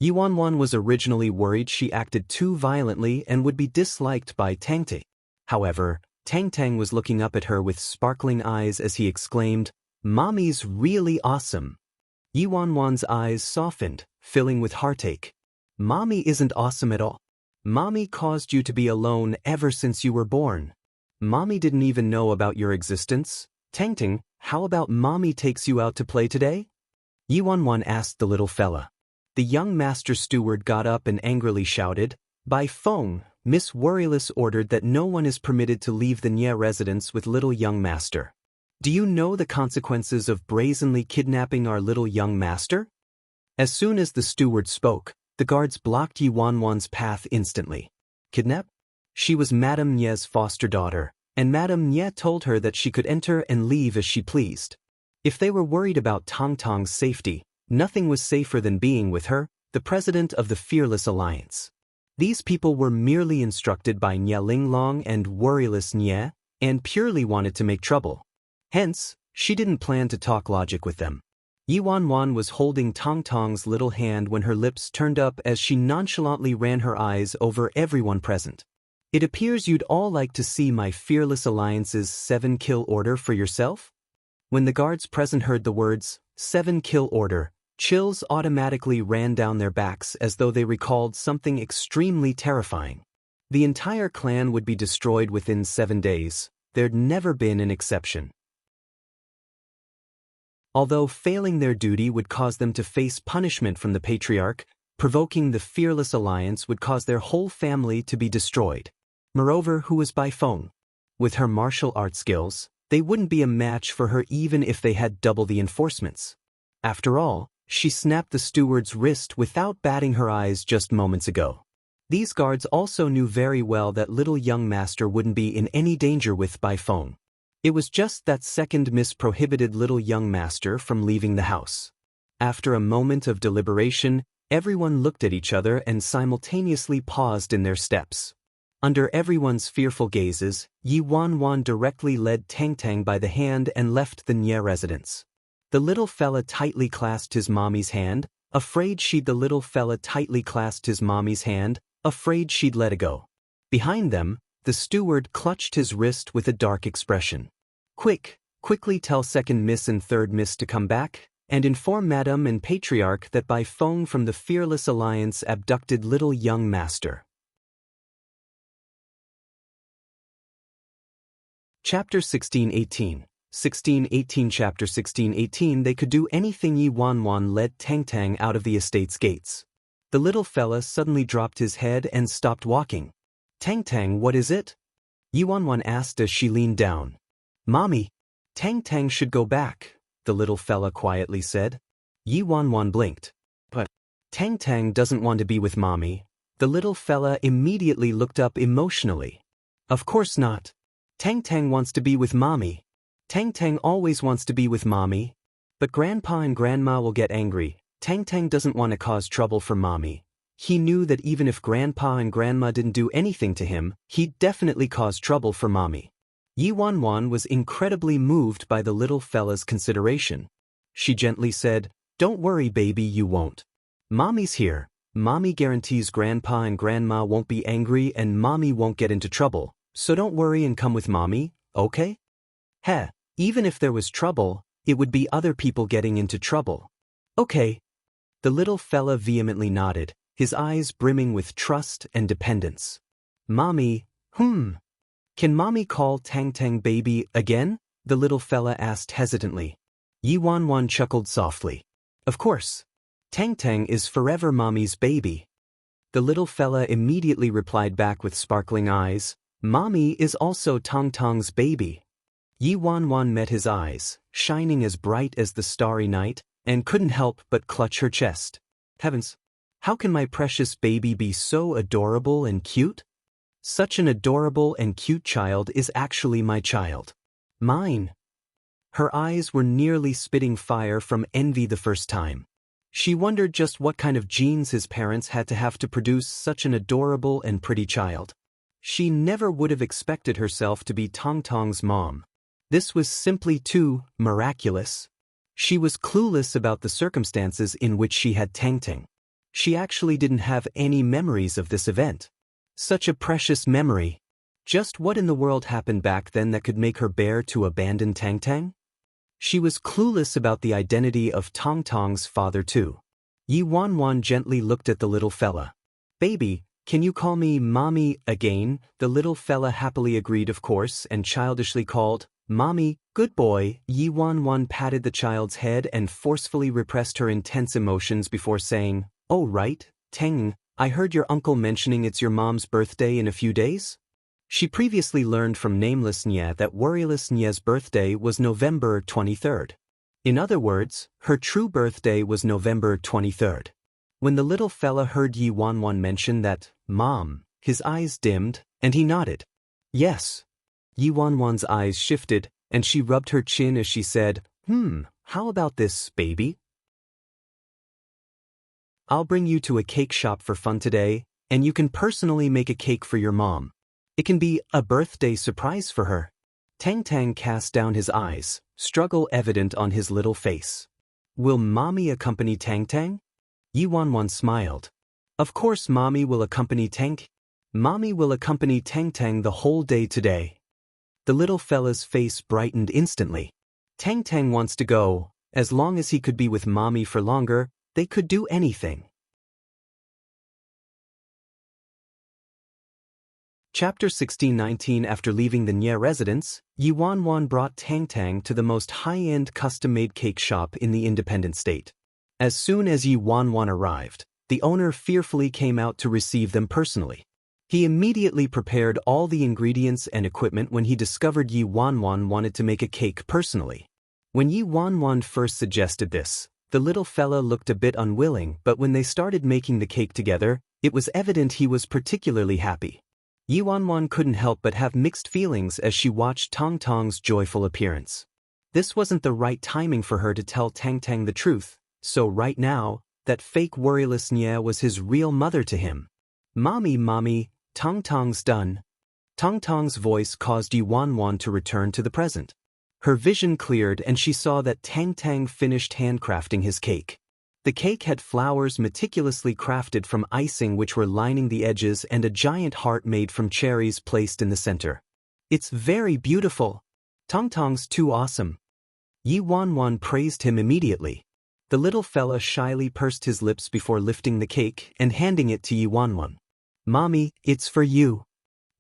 Yi Wanwan was originally worried she acted too violently and would be disliked by Tang Tang. However, Tang Tang was looking up at her with sparkling eyes as he exclaimed, Mommy's really awesome. Yi Wanwan's eyes softened, filling with heartache. Mommy isn't awesome at all. Mommy caused you to be alone ever since you were born. Mommy didn't even know about your existence. Tang Tang, how about Mommy takes you out to play today? Yi Wanwan asked the little fella. The young master steward got up and angrily shouted, Bai Feng, Miss Worryless ordered that no one is permitted to leave the Nye residence with little young master. Do you know the consequences of brazenly kidnapping our little young master? As soon as the steward spoke, the guards blocked Yi Wanwan's path instantly. Kidnap? She was Madame Nye's foster daughter, and Madame Nye told her that she could enter and leave as she pleased. If they were worried about Tong Tong's safety, nothing was safer than being with her, the president of the Fearless Alliance. These people were merely instructed by Nye Linglong and worryless Nye, and purely wanted to make trouble. Hence, she didn't plan to talk logic with them. Yi Wanwan was holding Tong Tong's little hand when her lips turned up as she nonchalantly ran her eyes over everyone present. It appears you'd all like to see my Fearless Alliance's 7-kill order for yourself? When the guards present heard the words, 7 kill order, chills automatically ran down their backs as though they recalled something extremely terrifying. The entire clan would be destroyed within 7 days. There'd never been an exception. Although failing their duty would cause them to face punishment from the patriarch, provoking the fearless alliance would cause their whole family to be destroyed. Moreover, who was Bai Feng? With her martial arts skills, they wouldn't be a match for her even if they had double the enforcements. After all, she snapped the steward's wrist without batting her eyes just moments ago. These guards also knew very well that little young master wouldn't be in any danger with Bai Feng. It was just that second miss prohibited little young master from leaving the house. After a moment of deliberation, everyone looked at each other and simultaneously paused in their steps. Under everyone's fearful gazes, Yi Wanwan directly led Tang Tang by the hand and left the Nye residence. The little fella tightly clasped his mommy's hand, afraid she'd let it go. Behind them, the steward clutched his wrist with a dark expression. Quickly tell second miss and third miss to come back, and inform Madame and Patriarch that Bai Feng from the Fearless Alliance abducted little young master. Chapter 1618. 1618 Chapter 1618 They could do anything. Yi Wanwan led Tang Tang out of the estate's gates. The little fella suddenly dropped his head and stopped walking. Tang Tang, what is it? Yi Wanwan asked as she leaned down. Mommy, Tang Tang should go back, the little fella quietly said. Yi Wanwan blinked. But Tang Tang doesn't want to be with Mommy. The little fella immediately looked up emotionally. Of course not. Tang Tang wants to be with Mommy. Tang Tang always wants to be with Mommy. But Grandpa and Grandma will get angry. Tang Tang doesn't want to cause trouble for Mommy. He knew that even if Grandpa and Grandma didn't do anything to him, he'd definitely cause trouble for Mommy. Yi Wanwan was incredibly moved by the little fella's consideration. She gently said, Don't worry, baby, you won't. Mommy's here. Mommy guarantees Grandpa and Grandma won't be angry and Mommy won't get into trouble, so don't worry and come with Mommy, okay? Heh, even if there was trouble, it would be other people getting into trouble. Okay. The little fella vehemently nodded, his eyes brimming with trust and dependence. Mommy, Can Mommy call Tang Tang baby again? The little fella asked hesitantly. Yi Wanwan chuckled softly. Of course. Tang Tang is forever Mommy's baby. The little fella immediately replied back with sparkling eyes. Mommy is also Tang Tang's baby. Yi Wanwan met his eyes, shining as bright as the starry night, and couldn't help but clutch her chest. Heavens! How can my precious baby be so adorable and cute? Such an adorable and cute child is actually my child. Mine. Her eyes were nearly spitting fire from envy the first time. She wondered just what kind of genes his parents had to have to produce such an adorable and pretty child. She never would have expected herself to be Tang Tang's mom. This was simply too miraculous. She was clueless about the circumstances in which she had Tang Tang. She actually didn't have any memories of this event. Such a precious memory. Just what in the world happened back then that could make her bear to abandon Tang Tang? She was clueless about the identity of Tang Tang's father too. Yi Wanwan gently looked at the little fella. Baby, can you call me Mommy again? The little fella happily agreed of course and childishly called, Mommy, good boy. Yi Wanwan patted the child's head and forcefully repressed her intense emotions before saying, Oh right, Tang, I heard your uncle mentioning it's your mom's birthday in a few days? She previously learned from Nameless Nye that Worryless Nye's birthday was November 23rd. In other words, her true birthday was November 23rd. When the little fella heard Yi Wanwan mention that, Mom, his eyes dimmed, and he nodded. Yes. Yi Wanwan's eyes shifted, and she rubbed her chin as she said, How about this, baby? I'll bring you to a cake shop for fun today, and you can personally make a cake for your mom. It can be a birthday surprise for her. Tang Tang cast down his eyes, struggle evident on his little face. Will Mommy accompany Tang Tang? Yi Wanwan smiled. Of course Mommy will accompany Tang. Mommy will accompany Tang Tang the whole day today. The little fella's face brightened instantly. Tang Tang wants to go. As long as he could be with Mommy for longer, they could do anything. Chapter 16-19. After leaving the Nye residence, Yi Wanwan brought Tang Tang to the most high-end custom-made cake shop in the independent state. As soon as Yi Wanwan arrived, the owner fearfully came out to receive them personally. He immediately prepared all the ingredients and equipment when he discovered Yi Wanwan wanted to make a cake personally. When Yi Wanwan first suggested this, the little fella looked a bit unwilling, but when they started making the cake together, it was evident he was particularly happy. Yi Wanwan couldn't help but have mixed feelings as she watched Tang Tang's joyful appearance. This wasn't the right timing for her to tell Tang Tang the truth, so right now, that fake worryless Nye was his real mother to him. Mommy, Tang Tang's done. Tang Tang's voice caused Yi Wanwan to return to the present. Her vision cleared and she saw that Tang Tang finished handcrafting his cake. The cake had flowers meticulously crafted from icing which were lining the edges and a giant heart made from cherries placed in the center. It's very beautiful. Tang Tang's too awesome. Yi Wanwan praised him immediately. The little fella shyly pursed his lips before lifting the cake and handing it to Yi Wanwan. Mommy, it's for you.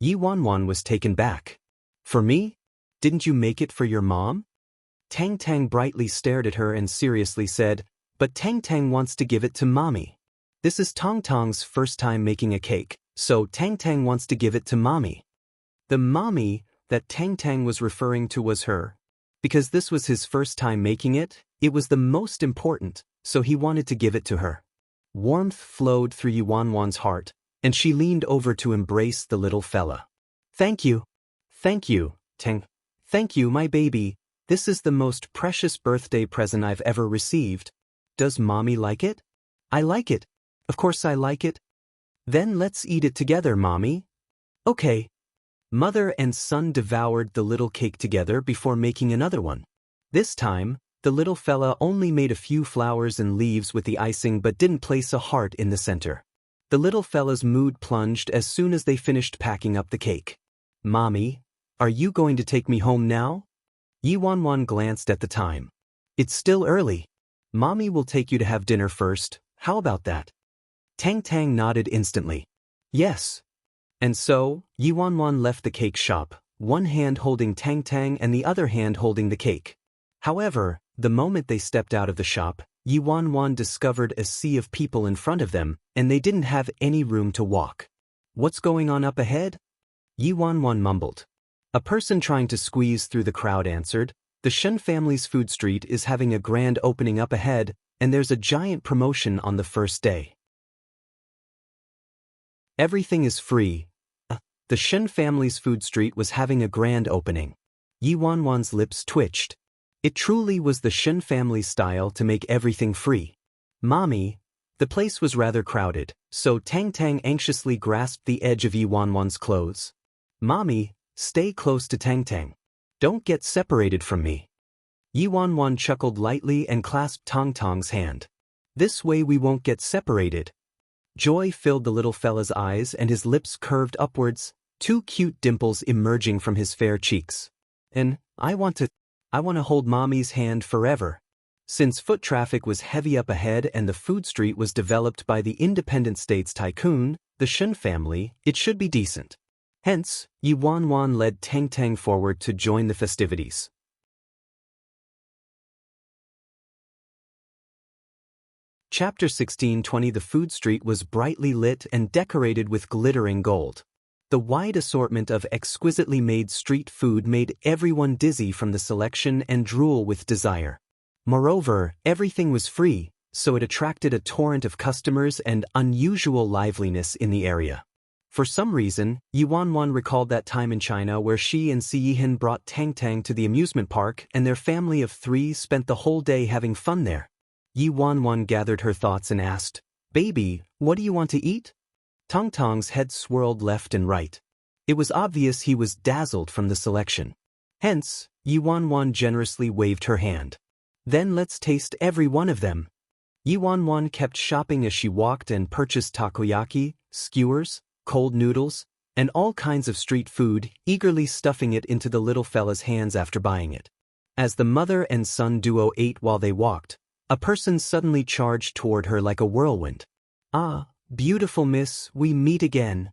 Yi Wanwan was taken back. For me? Didn't you make it for your mom? Tang Tang brightly stared at her and seriously said, but Tang Tang wants to give it to Mommy. This is Tang Tang's first time making a cake, so Tang Tang wants to give it to Mommy. The Mommy that Tang Tang was referring to was her. Because this was his first time making it, it was the most important, so he wanted to give it to her. Warmth flowed through Yi Wanwan's heart, and she leaned over to embrace the little fella. Thank you, Tang. Thank you, my baby. This is the most precious birthday present I've ever received. Does Mommy like it? I like it. Of course I like it. Then let's eat it together, Mommy. Okay. Mother and son devoured the little cake together before making another one. This time, the little fella only made a few flowers and leaves with the icing but didn't place a heart in the center. The little fella's mood plunged as soon as they finished packing up the cake. Mommy, are you going to take me home now? Yi Wanwan glanced at the time. It's still early. Mommy will take you to have dinner first, how about that? Tang Tang nodded instantly. Yes. And so, Yi Wanwan left the cake shop, one hand holding Tang Tang and the other hand holding the cake. However, the moment they stepped out of the shop, Yi Wanwan discovered a sea of people in front of them, and they didn't have any room to walk. What's going on up ahead? Yi Wanwan mumbled. A person trying to squeeze through the crowd answered, the Shen family's food street is having a grand opening up ahead, and there's a giant promotion on the first day. Everything is free. The Shen family's food street was having a grand opening. Yi Wanwan's lips twitched. It truly was the Shen family style to make everything free. Mommy, the place was rather crowded, so Tang Tang anxiously grasped the edge of Yi Wanwan's clothes. Mommy, stay close to Tang Tang. Don't get separated from me. Yi Wanwan chuckled lightly and clasped Tang Tang's hand. This way we won't get separated. Joy filled the little fella's eyes and his lips curved upwards, two cute dimples emerging from his fair cheeks. And, I want to hold Mommy's hand forever. Since foot traffic was heavy up ahead and the food street was developed by the independent state's tycoon, the Shen family, it should be decent. Hence, Yi Wanwan led Tang Tang forward to join the festivities. Chapter 16-20. The food street was brightly lit and decorated with glittering gold. The wide assortment of exquisitely made street food made everyone dizzy from the selection and drool with desire. Moreover, everything was free, so it attracted a torrent of customers and unusual liveliness in the area. For some reason, Yi Wanwan recalled that time in China where she and Si Yihan brought Tang Tang to the amusement park and their family of 3 spent the whole day having fun there. Yi Wanwan gathered her thoughts and asked, Baby, what do you want to eat? Tang Tang's head swirled left and right. It was obvious he was dazzled from the selection. Hence, Yi Wanwan generously waved her hand. Then let's taste every one of them. Yi Wanwan kept shopping as she walked and purchased takoyaki, skewers, cold noodles, and all kinds of street food, eagerly stuffing it into the little fella's hands after buying it. As the mother and son duo ate while they walked, a person suddenly charged toward her like a whirlwind. "Ah, beautiful miss, we meet again."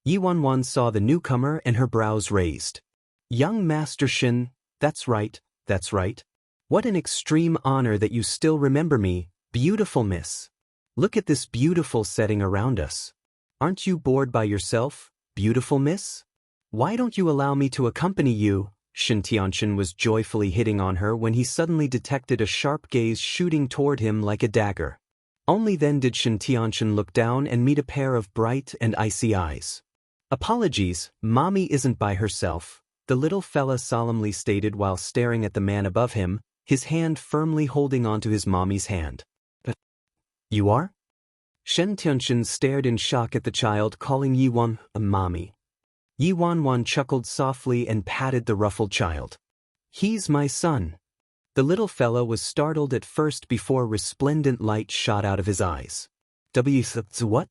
Yi Wanwan saw the newcomer and her brows raised. "Young Master Shin, that's right, that's right. What an extreme honor that you still remember me, beautiful miss. Look at this beautiful setting around us. Aren't you bored by yourself, beautiful miss? Why don't you allow me to accompany you?" Shin Tianchen was joyfully hitting on her when he suddenly detected a sharp gaze shooting toward him like a dagger. Only then did Shin Tianchen look down and meet a pair of bright and icy eyes. "Apologies, Mommy isn't by herself," the little fella solemnly stated while staring at the man above him, his hand firmly holding onto his mommy's hand. "You are?" Shin Tianchen stared in shock at the child, calling Yi Wan a mommy. Yi Wanwan chuckled softly and patted the ruffled child. "He's my son." The little fellow was startled at first before resplendent light shot out of his eyes. What?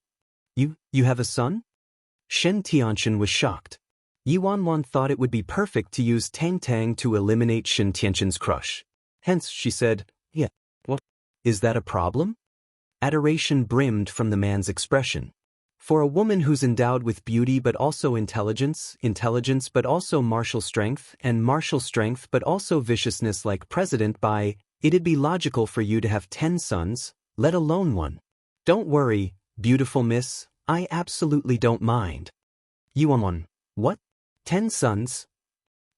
You have a son?" Shen Tianchen was shocked. Yi Wanwan thought it would be perfect to use Tang Tang to eliminate Shen Tianchen's crush. Hence, she said, "Yeah, what? Is that a problem?" Adoration brimmed from the man's expression. For a woman who's endowed with beauty but also intelligence but also martial strength, and martial strength but also viciousness like President Bai, it'd be logical for you to have 10 sons, let alone one. "Don't worry, beautiful miss, I absolutely don't mind." Yuan, "What? 10 sons?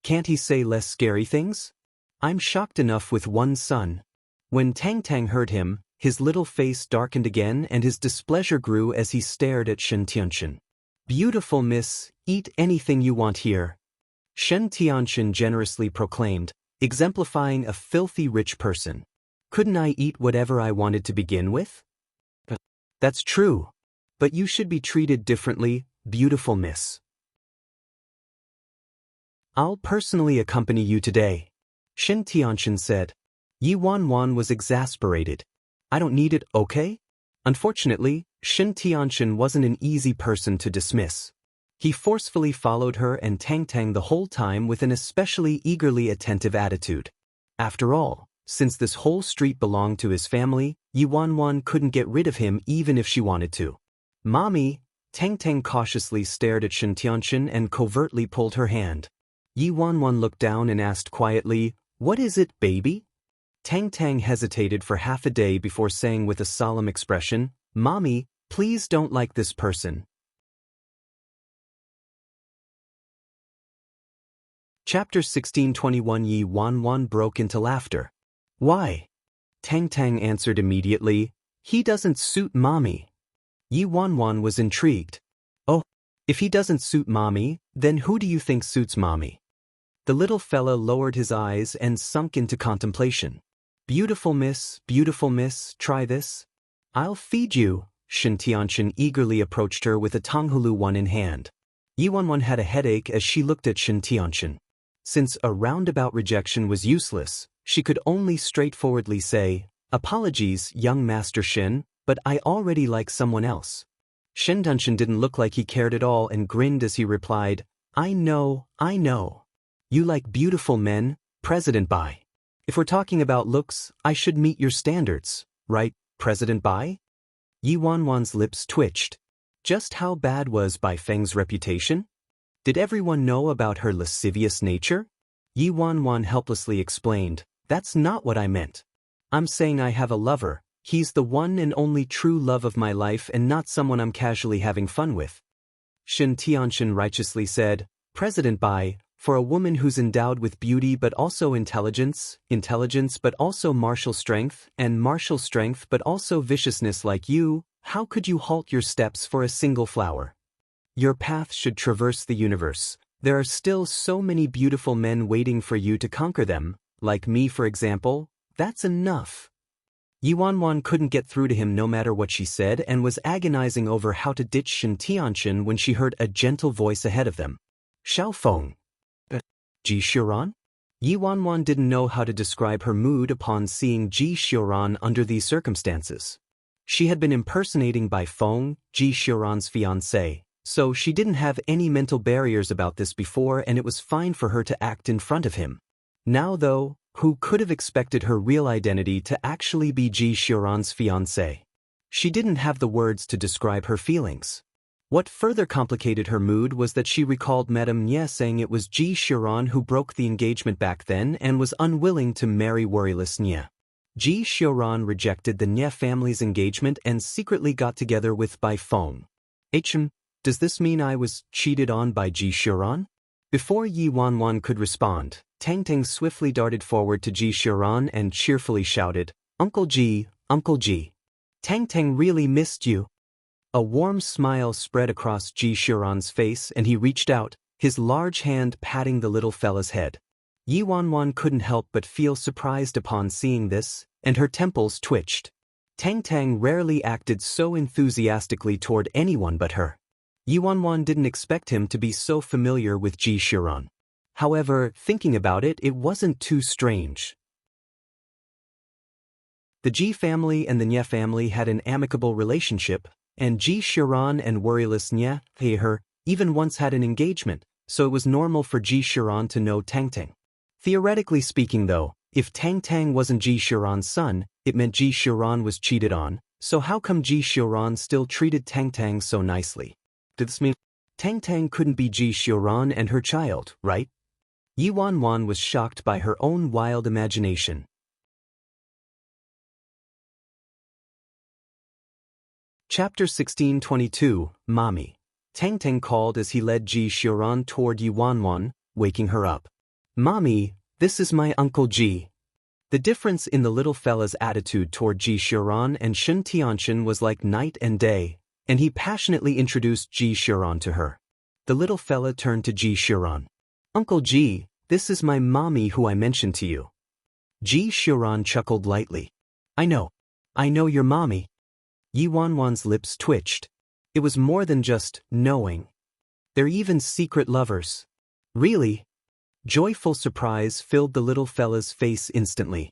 Can't he say less scary things? I'm shocked enough with one son." When Tang Tang heard him, his little face darkened again and his displeasure grew as he stared at Shen Tianchen. "Beautiful miss, eat anything you want here," Shen Tianchen generously proclaimed, exemplifying a filthy rich person. "Couldn't I eat whatever I wanted to begin with?" "That's true. But you should be treated differently, beautiful miss. I'll personally accompany you today," Shen Tianchen said. Yi Wanwan was exasperated. "I don't need it, okay?" Unfortunately, Shen Tianchen wasn't an easy person to dismiss. He forcefully followed her and Tang Tang the whole time with an especially eagerly attentive attitude. After all, since this whole street belonged to his family, Yi Wanwan couldn't get rid of him even if she wanted to. "Mommy," Tang Tang cautiously stared at Shen Tianchen and covertly pulled her hand. Yi Wanwan looked down and asked quietly, "What is it, baby?" Tang Tang hesitated for half a day before saying with a solemn expression, "Mommy, please don't like this person." Chapter 16:21 Yi Wanwan broke into laughter. "Why?" Tang Tang answered immediately, "He doesn't suit Mommy." Yi Wanwan was intrigued. "Oh, if he doesn't suit Mommy, then who do you think suits Mommy?" The little fella lowered his eyes and sunk into contemplation. Beautiful miss, try this." "I'll feed you." Shen Tianchen eagerly approached her with a Tonghulu one in hand. Yi Wanwan had a headache as she looked at Shen Tianchen. Since a roundabout rejection was useless, she could only straightforwardly say, "Apologies, young Master Shen, but I already like someone else." Shen Tianchen didn't look like he cared at all and grinned as he replied, I know. You like beautiful men, President Bai. If we're talking about looks, I should meet your standards, right, President Bai?" Yi Wanwan's lips twitched. Just how bad was Bai Feng's reputation? Did everyone know about her lascivious nature? Yi Wanwan helplessly explained, "That's not what I meant. I'm saying I have a lover. He's the one and only true love of my life and not someone I'm casually having fun with." Shen Tianchen righteously said, "President Bai, for a woman who's endowed with beauty but also intelligence but also martial strength, and martial strength but also viciousness like you, how could you halt your steps for a single flower? Your path should traverse the universe. There are still so many beautiful men waiting for you to conquer them, like me for example. That's enough." Yi Wanwan couldn't get through to him no matter what she said and was agonizing over how to ditch Shen Tianchen when she heard a gentle voice ahead of them. "Xiaofeng. Ji Xiuran?" Yi Wanwan didn't know how to describe her mood upon seeing Ji Xiuran under these circumstances. She had been impersonating Bai Feng, Ji Xiuran's fiancé, so she didn't have any mental barriers about this before and it was fine for her to act in front of him. Now though, who could have expected her real identity to actually be Ji Xiuran's fiancé? She didn't have the words to describe her feelings. What further complicated her mood was that she recalled Madame Nye saying it was Ji Xiuran who broke the engagement back then and was unwilling to marry worryless Nye. Ji Xiuran rejected the Nye family's engagement and secretly got together with Bai Feng. Does this mean I was cheated on by Ji Xiuran? Before Yi Wanwan could respond, Tang Tang swiftly darted forward to Ji Xiuran and cheerfully shouted, Uncle Ji, Uncle Ji. Tang Tang really missed you. A warm smile spread across Ji Xiuran's face and he reached out, his large hand patting the little fella's head. Yi Wanwan couldn't help but feel surprised upon seeing this, and her temples twitched. Tang Tang rarely acted so enthusiastically toward anyone but her. Yi Wanwan didn't expect him to be so familiar with Ji Xiuran. However, thinking about it, it wasn't too strange. The Ji family and the Nye family had an amicable relationship, and Ji Xiuran and worryless Nye, even once had an engagement, so it was normal for Ji Xiuran to know Tang Tang. Theoretically speaking though, if Tang Tang wasn't Ji Xiuran's son, it meant Ji Xiuran was cheated on, so how come Ji Xiuran still treated Tang Tang so nicely? Did this mean Tang Tang couldn't be Ji Xiuran and her child, right? Yi Wanwan was shocked by her own wild imagination. Chapter 1622, Mommy. Tang Tang called as he led Ji Xiuran toward Yi Wanwan, waking her up. Mommy, this is my Uncle Ji. The difference in the little fella's attitude toward Ji Xiuran and Shen Tianchen was like night and day, and he passionately introduced Ji Xiuran to her. The little fella turned to Ji Xiuran. Uncle Ji, this is my mommy who I mentioned to you. Ji Xiuran chuckled lightly. I know your mommy. Yi Wanwan's lips twitched. It was more than just knowing. They're even secret lovers. Really? Joyful surprise filled the little fella's face instantly.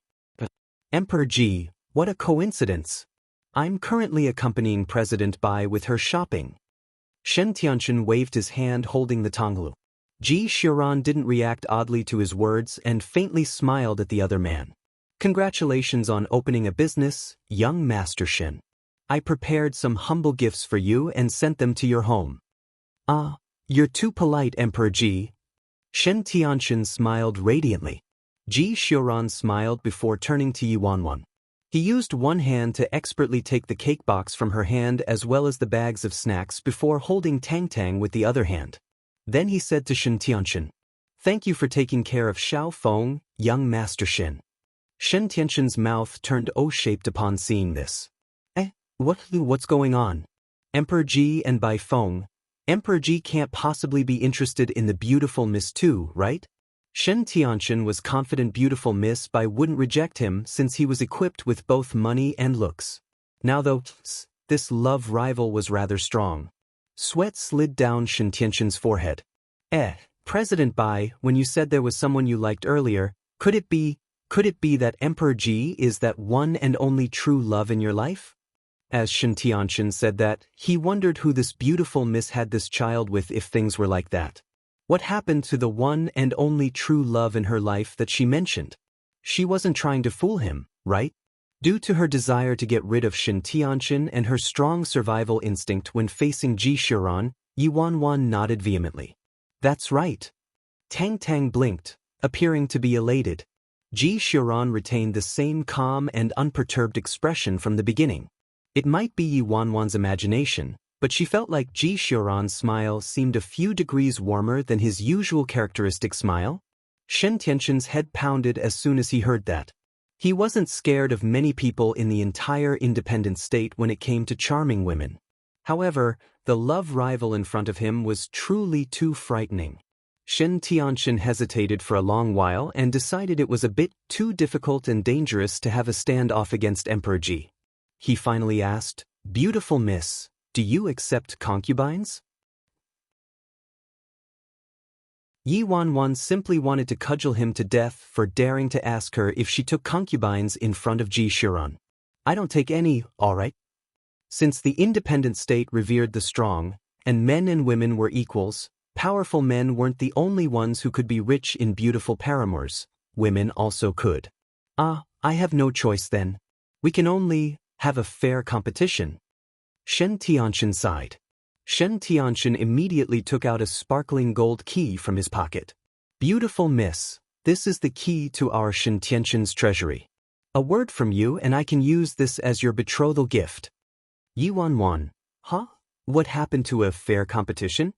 Emperor Ji, what a coincidence. I'm currently accompanying President Bai with her shopping. Shen Tianchen waved his hand holding the tonglu. Ji Xiuran didn't react oddly to his words and faintly smiled at the other man. Congratulations on opening a business, young Master Shen. I prepared some humble gifts for you and sent them to your home. Ah, you're too polite, Emperor Ji. Shen Tianchen smiled radiantly. Ji Xiuran smiled before turning to Yi Wanwan. He used one hand to expertly take the cake box from her hand as well as the bags of snacks before holding Tang Tang with the other hand. Then he said to Shen Tianchen, Thank you for taking care of Xiao Feng, young Master Shen. Shen Tianchen's mouth turned O-shaped upon seeing this. What's going on? Emperor Ji and Bai Feng. Emperor Ji can't possibly be interested in the beautiful Miss too, right? Shen Tianchen was confident beautiful Miss Bai wouldn't reject him since he was equipped with both money and looks. Now though, this love rival was rather strong. Sweat slid down Shen Tianchen's forehead. President Bai, when you said there was someone you liked earlier, could it be that Emperor Ji is that one and only true love in your life? As Shen Tianchen said that, he wondered who this beautiful Miss had this child with if things were like that. What happened to the one and only true love in her life that she mentioned? She wasn't trying to fool him, right? Due to her desire to get rid of Shen Tianchen and her strong survival instinct when facing Ji Xiuran, Yi Wanwan nodded vehemently. That's right. Tang Tang blinked, appearing to be elated. Ji Xiuran retained the same calm and unperturbed expression from the beginning. It might be Yi Wanwan's imagination, but she felt like Ji Xiuran's smile seemed a few degrees warmer than his usual characteristic smile. Shen Tianchen's head pounded as soon as he heard that. He wasn't scared of many people in the entire independent state when it came to charming women. However, the love rival in front of him was truly too frightening. Shen Tianchen hesitated for a long while and decided it was a bit too difficult and dangerous to have a standoff against Emperor Ji. He finally asked, Beautiful Miss, do you accept concubines? Yi Wanwan simply wanted to cudgel him to death for daring to ask her if she took concubines in front of Ji Xiuran. I don't take any, all right? Since the independent state revered the strong, and men and women were equals, powerful men weren't the only ones who could be rich in beautiful paramours. women also could. Ah, I have no choice then. We can only have a fair competition. Shen Tianxian sighed. Shen Tianxian immediately took out a sparkling gold key from his pocket. Beautiful miss, this is the key to our Shen Tianxian's treasury. A word from you and I can use this as your betrothal gift. Yi Wanwan, huh? What happened to a fair competition?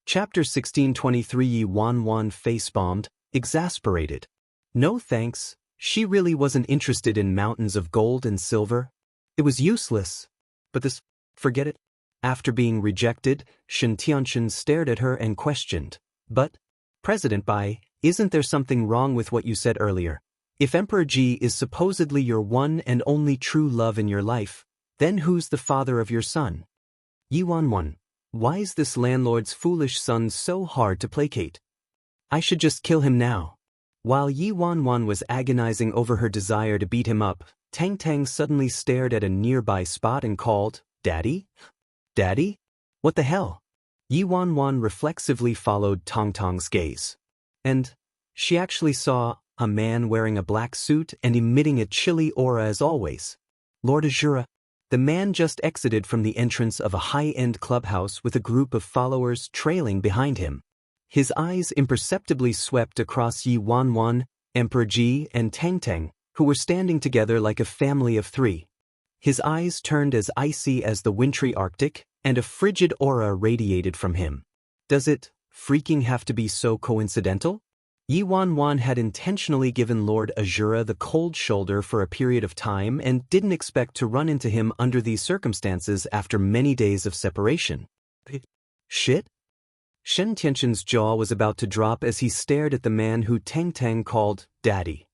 Chapter 1623. Yi Wanwan face-bombed, exasperated. No thanks, she really wasn't interested in mountains of gold and silver. It was useless. But this, forget it. After being rejected, Shen Tianxian stared at her and questioned. But, President Bai, isn't there something wrong with what you said earlier? If Emperor Ji is supposedly your one and only true love in your life, then who's the father of your son? Yi Wanwan, why is this landlord's foolish son so hard to placate? I should just kill him now. While Yi Wanwan was agonizing over her desire to beat him up, Tang Tang suddenly stared at a nearby spot and called, Daddy? Daddy? What the hell? Yi Wanwan reflexively followed Tong Tong's gaze. And she actually saw a man wearing a black suit and emitting a chilly aura as always. Lord Azura. The man just exited from the entrance of a high-end clubhouse with a group of followers trailing behind him. His eyes imperceptibly swept across Yi Wanwan, Emperor Ji, and Tang Tang, who were standing together like a family of three. His eyes turned as icy as the wintry Arctic, and a frigid aura radiated from him. Does it freaking have to be so coincidental? Yi Wanwan had intentionally given Lord Azura the cold shoulder for a period of time and didn't expect to run into him under these circumstances after many days of separation. Shit? Shen Tianxian's jaw was about to drop as he stared at the man who Tang Tang called Daddy.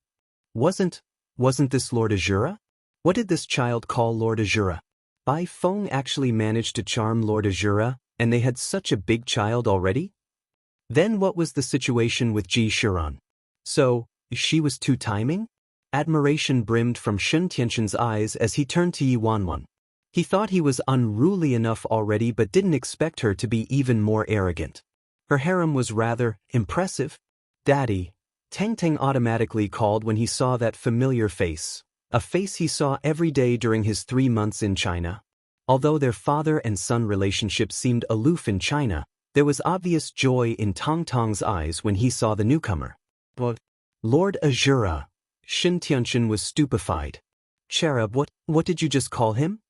Wasn't this Lord Azura? What did this child call Lord Azura? Bai Feng actually managed to charm Lord Azura, and they had such a big child already? Then what was the situation with Ji Shiran? So, she was two-timing? Admiration brimmed from Shen Tianxian's eyes as he turned to Yi Wanwan. He thought he was unruly enough already but didn't expect her to be even more arrogant. Her harem was rather impressive. Daddy, Tang Tang automatically called when he saw that familiar face, a face he saw every day during his 3 months in China. Although their father and son relationship seemed aloof in China, there was obvious joy in Tong Tong's eyes when he saw the newcomer. But Lord Azura, Shen Tianxian was stupefied. Cherub, what did you just call him?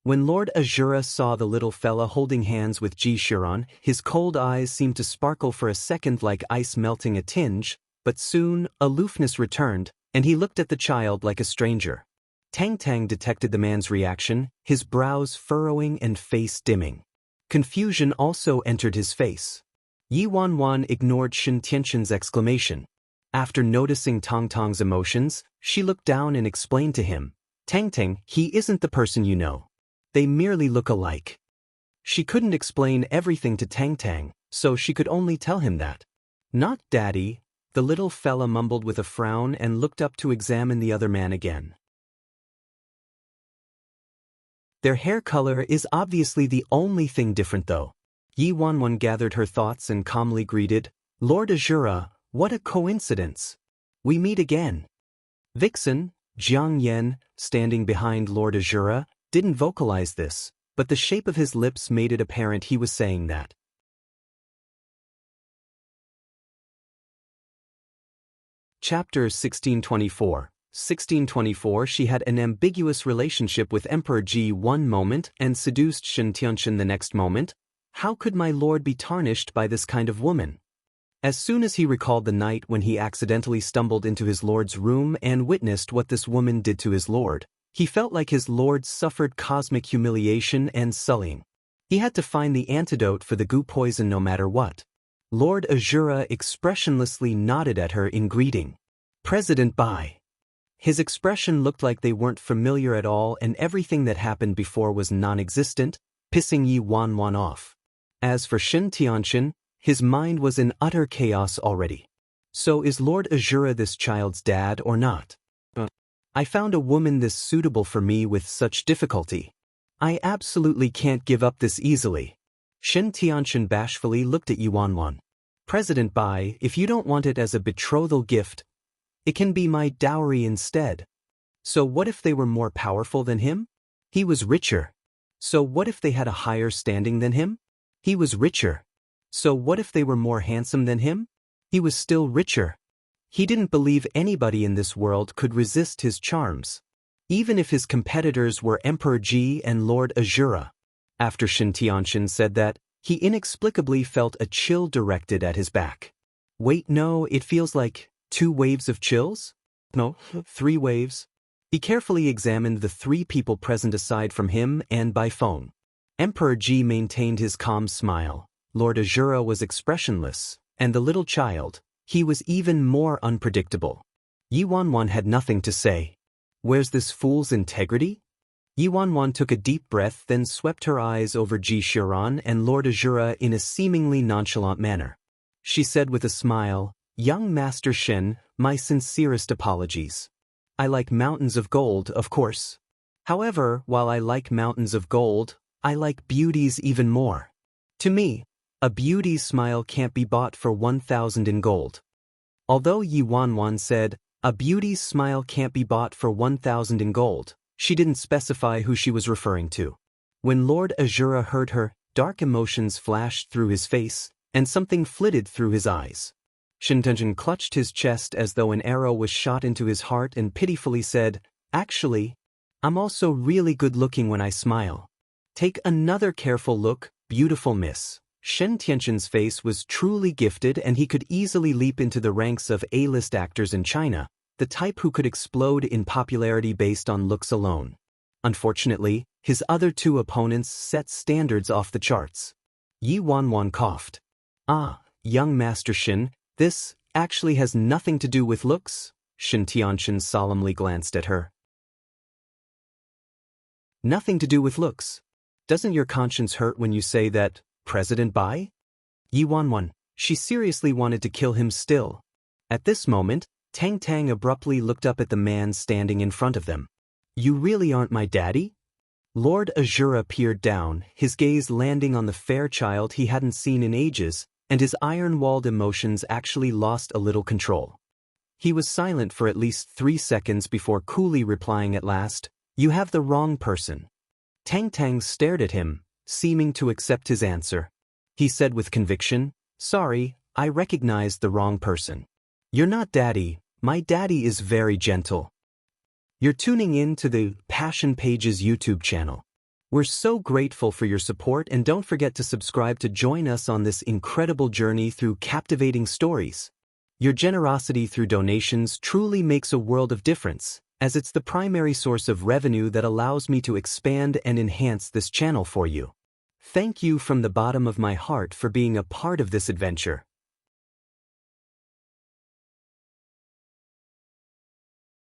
When Lord Azura saw the little fella holding hands with Ji Shiran, his cold eyes seemed to sparkle for a second like ice melting a tinge, but soon aloofness returned, and he looked at the child like a stranger. Tang Tang detected the man's reaction, his brows furrowing and face dimming. Confusion also entered his face. Yi Wanwan ignored Shen Tianxian's exclamation. After noticing Tong Tong's emotions, she looked down and explained to him, Tang Tang, he isn't the person you know. They merely look alike. She couldn't explain everything to Tang Tang, so she could only tell him that. Not Daddy, the little fella mumbled with a frown and looked up to examine the other man again. Their hair color is obviously the only thing different though. Yi Wanwan gathered her thoughts and calmly greeted, Lord Azura, what a coincidence. We meet again. Vixen, Jiang Yan, standing behind Lord Azura, didn't vocalize this, but the shape of his lips made it apparent he was saying that. Chapter 1624. 1624. She had an ambiguous relationship with Emperor Ji one moment and seduced Shen Tianxian the next moment. How could my lord be tarnished by this kind of woman? As soon as he recalled the night when he accidentally stumbled into his lord's room and witnessed what this woman did to his lord, he felt like his lord suffered cosmic humiliation and sullying. He had to find the antidote for the goo poison no matter what. Lord Azura expressionlessly nodded at her in greeting. President Bai. His expression looked like they weren't familiar at all and everything that happened before was non-existent, pissing Yi Wanwan off. As for Shen Tianxian, his mind was in utter chaos already. So is Lord Azura this child's dad or not? I found a woman this suitable for me with such difficulty. I absolutely can't give up this easily. Shen Tianqian bashfully looked at Yuanwan. President Bai, if you don't want it as a betrothal gift, it can be my dowry instead. So what if they were more powerful than him? He was richer. So what if they had a higher standing than him? He was richer. So what if they were more handsome than him? He was still richer. He didn't believe anybody in this world could resist his charms, even if his competitors were Emperor Ji and Lord Azura. After Shen Tianqian said that, he inexplicably felt a chill directed at his back. Wait, no, it feels like 2 waves of chills? No, 3 waves. He carefully examined the 3 people present aside from him and by phone. Emperor Ji maintained his calm smile, Lord Azura was expressionless, and the little child, he was even more unpredictable. Yuanwan had nothing to say. Where's this fool's integrity? Yuanwan took a deep breath, then swept her eyes over Ji Shiran and Lord Azura in a seemingly nonchalant manner. She said with a smile, Young Master Shen, my sincerest apologies. I like mountains of gold, of course. However, while I like mountains of gold, I like beauties even more. To me, a beauty's smile can't be bought for 1,000 in gold. Although Yuanwan said, a beauty's smile can't be bought for 1,000 in gold, she didn't specify who she was referring to. When Lord Azura heard her, dark emotions flashed through his face, and something flitted through his eyes. Shen Tianqian clutched his chest as though an arrow was shot into his heart and pitifully said, Actually, I'm also really good-looking when I smile. Take another careful look, beautiful miss. Shen Tianqian's face was truly gifted and he could easily leap into the ranks of A-list actors in China, the type who could explode in popularity based on looks alone. Unfortunately, his other 2 opponents set standards off the charts. Yuanwan coughed. Young Master Shen, this actually has nothing to do with looks, Shen Tianqian solemnly glanced at her. Nothing to do with looks. Doesn't your conscience hurt when you say that, President Bai? Yuanwan, she seriously wanted to kill him still. At this moment, Tang Tang abruptly looked up at the man standing in front of them. You really aren't my daddy? Lord Azura peered down, his gaze landing on the fair child he hadn't seen in ages, and his iron-walled emotions actually lost a little control. He was silent for at least 3 seconds before coolly replying at last, You have the wrong person. Tang Tang stared at him, seeming to accept his answer. He said with conviction, Sorry, I recognized the wrong person. You're not daddy, my daddy is very gentle. You're tuning in to the Passion Pages YouTube channel. We're so grateful for your support and don't forget to subscribe to join us on this incredible journey through captivating stories. Your generosity through donations truly makes a world of difference, as it's the primary source of revenue that allows me to expand and enhance this channel for you. Thank you from the bottom of my heart for being a part of this adventure.